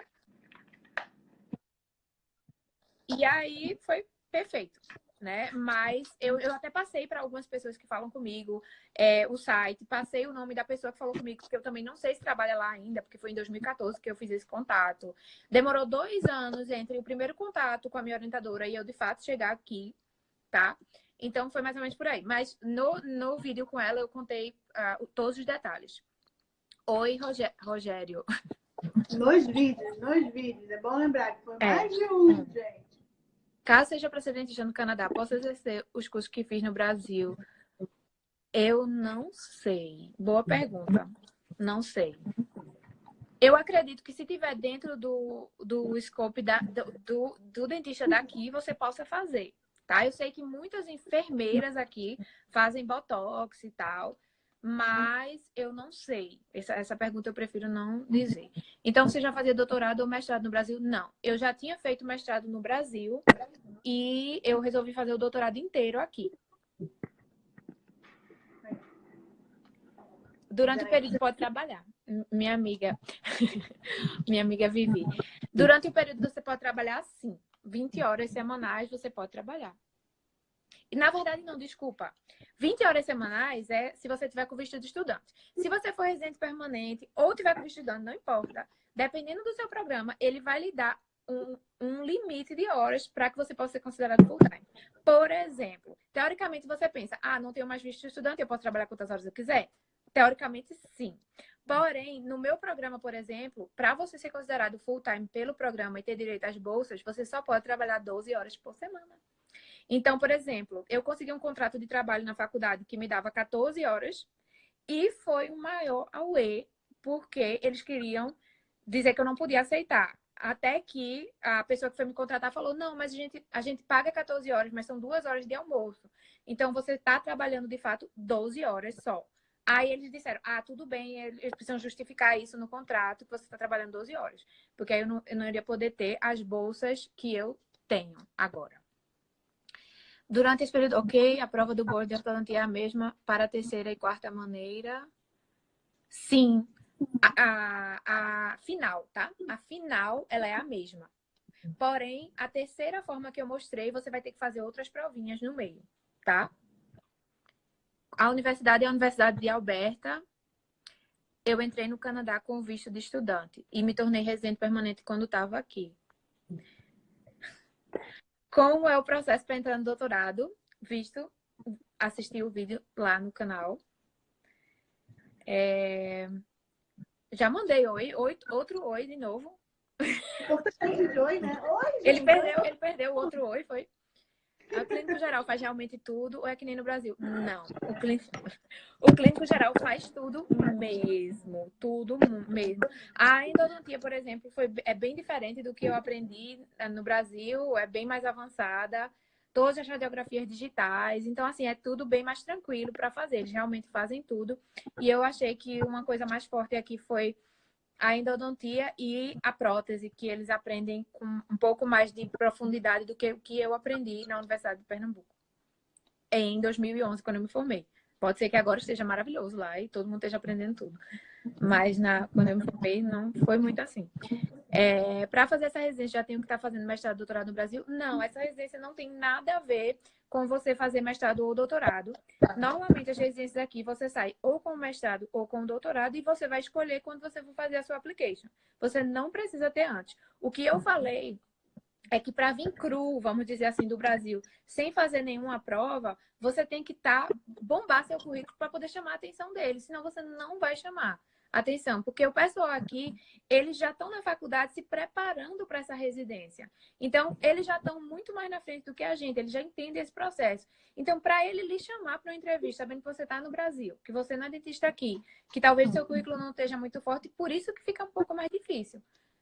E aí foi perfeito. Né? Mas eu até passei para algumas pessoas que falam comigo o site, passei o nome da pessoa que falou comigo, porque eu também não sei se trabalha lá ainda, porque foi em 2014 que eu fiz esse contato. Demorou 2 anos entre o primeiro contato com a minha orientadora e eu, de fato, chegar aqui, tá? Então, foi mais ou menos por aí. Mas no vídeo com ela, eu contei todos os detalhes. Oi, Rogério. Nos vídeos. É bom lembrar que foi mais de um, gente. Caso seja para ser dentista no Canadá, posso exercer os cursos que fiz no Brasil? Eu não sei. Boa pergunta. Não sei. Eu acredito que se tiver dentro do scope do dentista daqui, você possa fazer, tá? Eu sei que muitas enfermeiras aqui fazem botox e tal, mas eu não sei. Essa pergunta eu prefiro não dizer. Então, você já fazia doutorado ou mestrado no Brasil? Não. Eu já tinha feito mestrado no Brasil e eu resolvi fazer o doutorado inteiro aqui. Durante o período pode trabalhar. Minha amiga Vivi. Durante o período você pode trabalhar sim. 20 horas semanais você pode trabalhar. E na verdade não, desculpa. 20 horas semanais é se você tiver com visto de estudante. Se você for residente permanente ou tiver com visto de estudante, não importa. Dependendo do seu programa, ele vai lhe dar um limite de horas para que você possa ser considerado full-time. Por exemplo, teoricamente você pensa, não tenho mais visto de estudante, eu posso trabalhar quantas horas eu quiser? Teoricamente, sim. Porém, no meu programa, por exemplo, para você ser considerado full-time pelo programa e ter direito às bolsas, você só pode trabalhar 12 horas por semana. Então, por exemplo, eu consegui um contrato de trabalho na faculdade que me dava 14 horas e foi o maior auê, porque eles queriam dizer que eu não podia aceitar. Até que a pessoa que foi me contratar falou, não, mas a gente paga 14 horas, mas são 2 horas de almoço. Então, você está trabalhando, de fato, 12 horas só. Aí eles disseram, tudo bem, eles precisam justificar isso no contrato, que você está trabalhando 12 horas. Porque aí eu não iria poder ter as bolsas que eu tenho agora. Durante esse período, ok, a prova do board de ortodontia é a mesma para a terceira e quarta maneira. Sim, a final, tá? A final, ela é a mesma. Porém, a terceira forma que eu mostrei, você vai ter que fazer outras provinhas no meio, tá? A universidade é a Universidade de Alberta. Eu entrei no Canadá com visto de estudante e me tornei residente permanente quando estava aqui. Como é o processo para entrar no doutorado? Visto, assistir o vídeo lá no canal. Já mandei outro oi de novo. Importante de oi, né? Oi, Ele gente. perdeu o outro oi, foi? O clínico geral faz realmente tudo ou é que nem no Brasil? Não. O clínico geral faz tudo mesmo. Tudo mesmo. A endodontia, por exemplo, é bem diferente do que eu aprendi no Brasil. É bem mais avançada. Todas as radiografias digitais. Então, assim, é tudo bem mais tranquilo para fazer. Eles realmente fazem tudo. E eu achei que uma coisa mais forte aqui foi a endodontia e a prótese, que eles aprendem com um pouco mais de profundidade do que o que eu aprendi na Universidade de Pernambuco. Em 2011, quando eu me formei. Pode ser que agora esteja maravilhoso lá e todo mundo esteja aprendendo tudo. Mas quando eu me formei, não foi muito assim. Para fazer essa residência, já tenho que estar fazendo mestrado e doutorado no Brasil? Não, essa residência não tem nada a ver com você fazer mestrado ou doutorado. Normalmente, as residências aqui, você sai ou com mestrado ou com doutorado e você vai escolher quando você for fazer a sua application. Você não precisa ter antes. O que eu falei é que para vir cru, vamos dizer assim, do Brasil, sem fazer nenhuma prova, você tem que bombar seu currículo para poder chamar a atenção deles, senão você não vai chamar atenção, porque o pessoal aqui, eles já estão na faculdade se preparando para essa residência. Então, eles já estão muito mais na frente do que a gente, eles já entendem esse processo. Então, para ele lhe chamar para uma entrevista, sabendo que você está no Brasil, que você não é dentista aqui, que talvez seu currículo não esteja muito forte, por isso que fica um pouco mais difícil.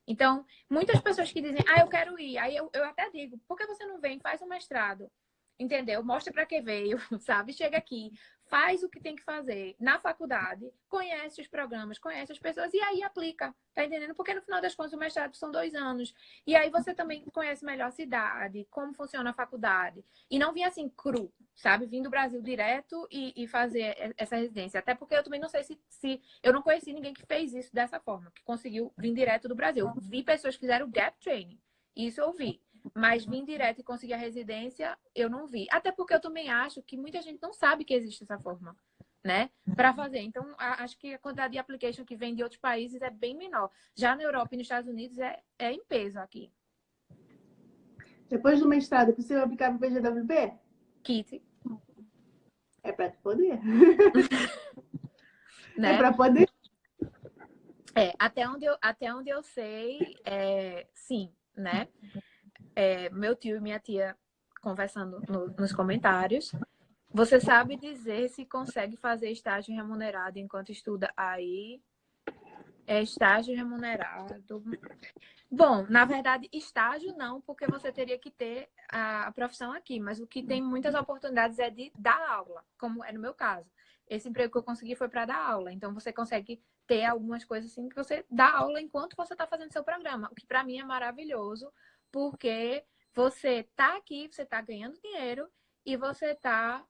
Então, muitas pessoas que dizem, eu quero ir. Aí eu até digo, por que você não vem? Faz um mestrado. Entendeu? Mostra para que veio, sabe? Chega aqui, faz o que tem que fazer na faculdade, conhece os programas, conhece as pessoas e aí aplica. Tá entendendo? Porque no final das contas o mestrado são 2 anos. E aí você também conhece melhor a cidade, como funciona a faculdade. E não vir assim cru, sabe? Vim do Brasil direto e fazer essa residência. Até porque eu também não sei se eu não conheci ninguém que fez isso dessa forma, que conseguiu vir direto do Brasil. Vi pessoas que fizeram gap training. Isso eu vi. Mas vir direto e conseguir a residência, eu não vi. Até porque eu também acho que muita gente não sabe que existe essa forma, né? Para fazer. Então, acho que a quantidade de application que vem de outros países é bem menor. Já na Europa e nos Estados Unidos é em peso aqui. Depois do mestrado, precisa aplicar para o PGWP? Kit. É para poder. Né? É para poder. Até onde eu sei, sim, né? Meu tio e minha tia conversando nos comentários. Você sabe dizer se consegue fazer estágio remunerado enquanto estuda aí? Estágio remunerado. Bom, na verdade, estágio não, porque você teria que ter a profissão aqui, mas o que tem muitas oportunidades é de dar aula, como é no meu caso. Esse emprego que eu consegui foi para dar aula, então você consegue ter algumas coisas assim que você dá aula enquanto você está fazendo seu programa, o que para mim é maravilhoso, porque você está aqui, você está ganhando dinheiro e você tá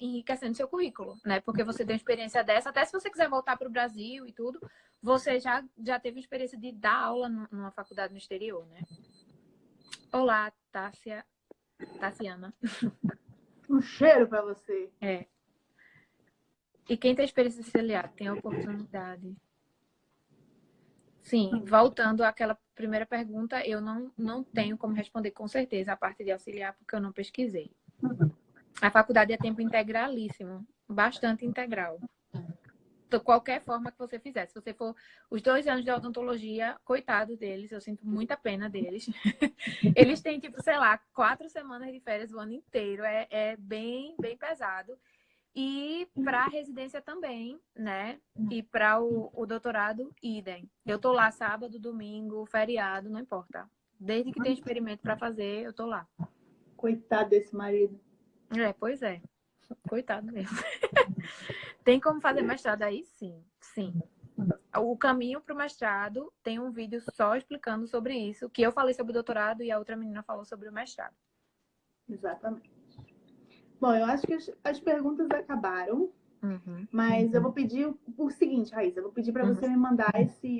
enriquecendo seu currículo, né? Porque você tem uma experiência dessa, até se você quiser voltar para o Brasil e tudo, você já teve experiência de dar aula numa faculdade no exterior, né? Olá, Tassiana. Um cheiro para você. E quem tem experiência de auxiliar tem a oportunidade. Sim, voltando àquela primeira pergunta, eu não tenho como responder com certeza a parte de auxiliar, porque eu não pesquisei. A faculdade é tempo integralíssimo, bastante integral. De qualquer forma que você fizer. Se você for os 2 anos de odontologia, coitado deles, eu sinto muita pena deles. Eles têm, tipo, sei lá, 4 semanas de férias o ano inteiro. É bem, bem pesado. E para a residência também, né? E para o doutorado, idem. Eu tô lá sábado, domingo, feriado, não importa. Desde que tem experimento para fazer, eu tô lá. Coitado desse marido. Pois é. Coitado mesmo. Tem como fazer mestrado aí? Sim, sim. O caminho para o mestrado tem um vídeo só explicando sobre isso, que eu falei sobre o doutorado e a outra menina falou sobre o mestrado. Exatamente. Bom, eu acho que as perguntas acabaram, mas eu vou pedir o seguinte, Raíssa, eu vou pedir para você me mandar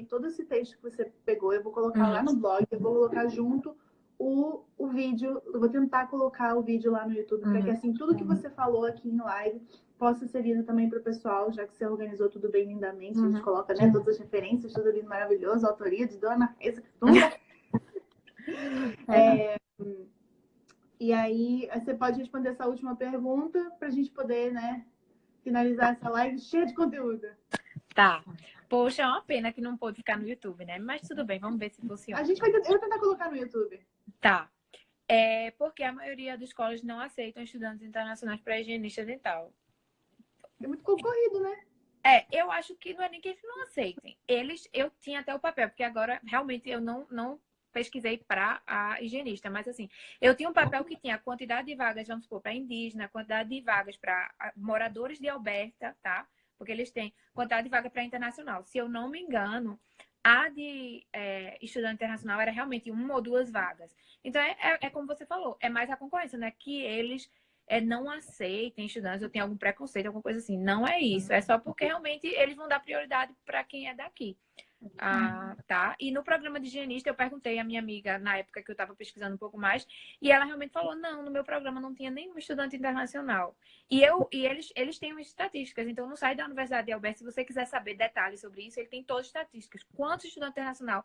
todo esse texto que você pegou, eu vou colocar lá no blog, eu vou colocar junto o vídeo, eu vou tentar colocar o vídeo lá no YouTube, para que assim, tudo que você falou aqui em live possa ser lido também para o pessoal, já que você organizou tudo bem lindamente, a gente coloca, né, todas as referências, tudo lindo, maravilhoso, a autoria de Dona Raíssa Catunda. E aí, você pode responder essa última pergunta para a gente poder, né, finalizar essa live cheia de conteúdo. Tá. Poxa, é uma pena que não pôde ficar no YouTube, né? Mas tudo bem, vamos ver se funciona. Eu vou tentar colocar no YouTube. Tá. Porque a maioria das escolas não aceitam estudantes internacionais para higienista dental. É muito concorrido, né? Eu acho que não é nem que eles não aceitem. Eu tinha até o papel, porque agora realmente eu não pesquisei para a higienista, mas assim, eu tinha um papel que tinha a quantidade de vagas, vamos supor, para indígena, quantidade de vagas para moradores de Alberta, tá? Porque eles têm quantidade de vaga para internacional. Se eu não me engano, a de estudante internacional era realmente 1 ou 2 vagas. Então, é como você falou, é mais a concorrência, né? Que eles não aceitem estudantes, eu tenho algum preconceito, alguma coisa assim. Não é isso. É só porque realmente eles vão dar prioridade para quem é daqui. Tá? E no programa de higienista, eu perguntei à minha amiga, na época que eu estava pesquisando um pouco mais, e ela realmente falou, não, no meu programa não tinha nenhum estudante internacional. E eles têm umas estatísticas, então no site da Universidade de Alberta, se você quiser saber detalhes sobre isso, ele tem todas as estatísticas. Quantos estudantes internacionais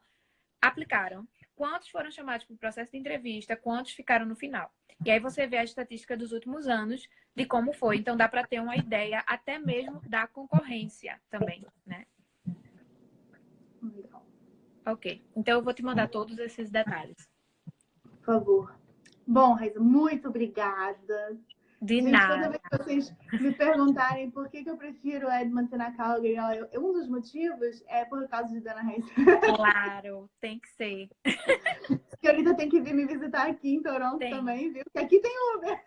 aplicaram? Quantos foram chamados para o processo de entrevista? Quantos ficaram no final? E aí você vê a estatística dos últimos anos de como foi. Então dá para ter uma ideia até mesmo da concorrência também, né? Legal. Ok. Então eu vou te mandar todos esses detalhes. Por favor. Bom, Raíssa, muito obrigada. De Gente, nada. toda vez que vocês me perguntarem por que eu prefiro Edmonton na Calgary, um dos motivos é por causa de Dona Raíssa. Claro, tem que ser. Senhorita tem que vir me visitar aqui em Toronto também, viu? Porque aqui tem Uber.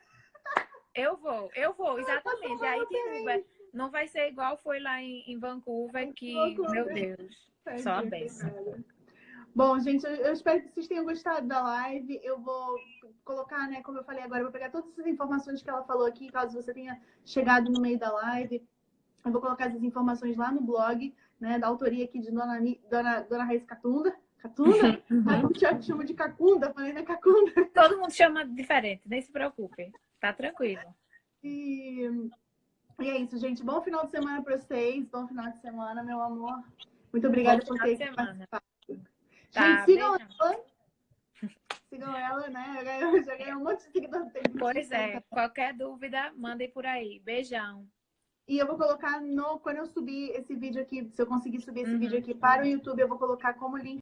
Eu vou, exatamente. Aí tem Uber. Não vai ser igual foi lá em Vancouver, que, meu Deus, só a benção. Bom, gente, eu espero que vocês tenham gostado da live. Eu vou colocar, né, como eu falei agora, eu vou pegar todas essas informações que ela falou aqui, caso você tenha chegado no meio da live. Eu vou colocar essas informações lá no blog, né, da autoria aqui de Dona Raíssa Catunda. Catunda? Eu já chamo de Cacunda, falei, né, Cacunda? Todo mundo chama diferente, nem se preocupe. Tá tranquilo. E é isso, gente. Bom final de semana para vocês. Bom final de semana, meu amor. Muito obrigada por ter participado. Tá, gente, sigam ela. Sigam ela, né? Já ganhei um monte de seguidores. Pois é. Qualquer dúvida, mandem por aí. Beijão. E eu vou colocar quando eu subir esse vídeo aqui, se eu conseguir subir esse vídeo aqui para o YouTube, eu vou colocar como link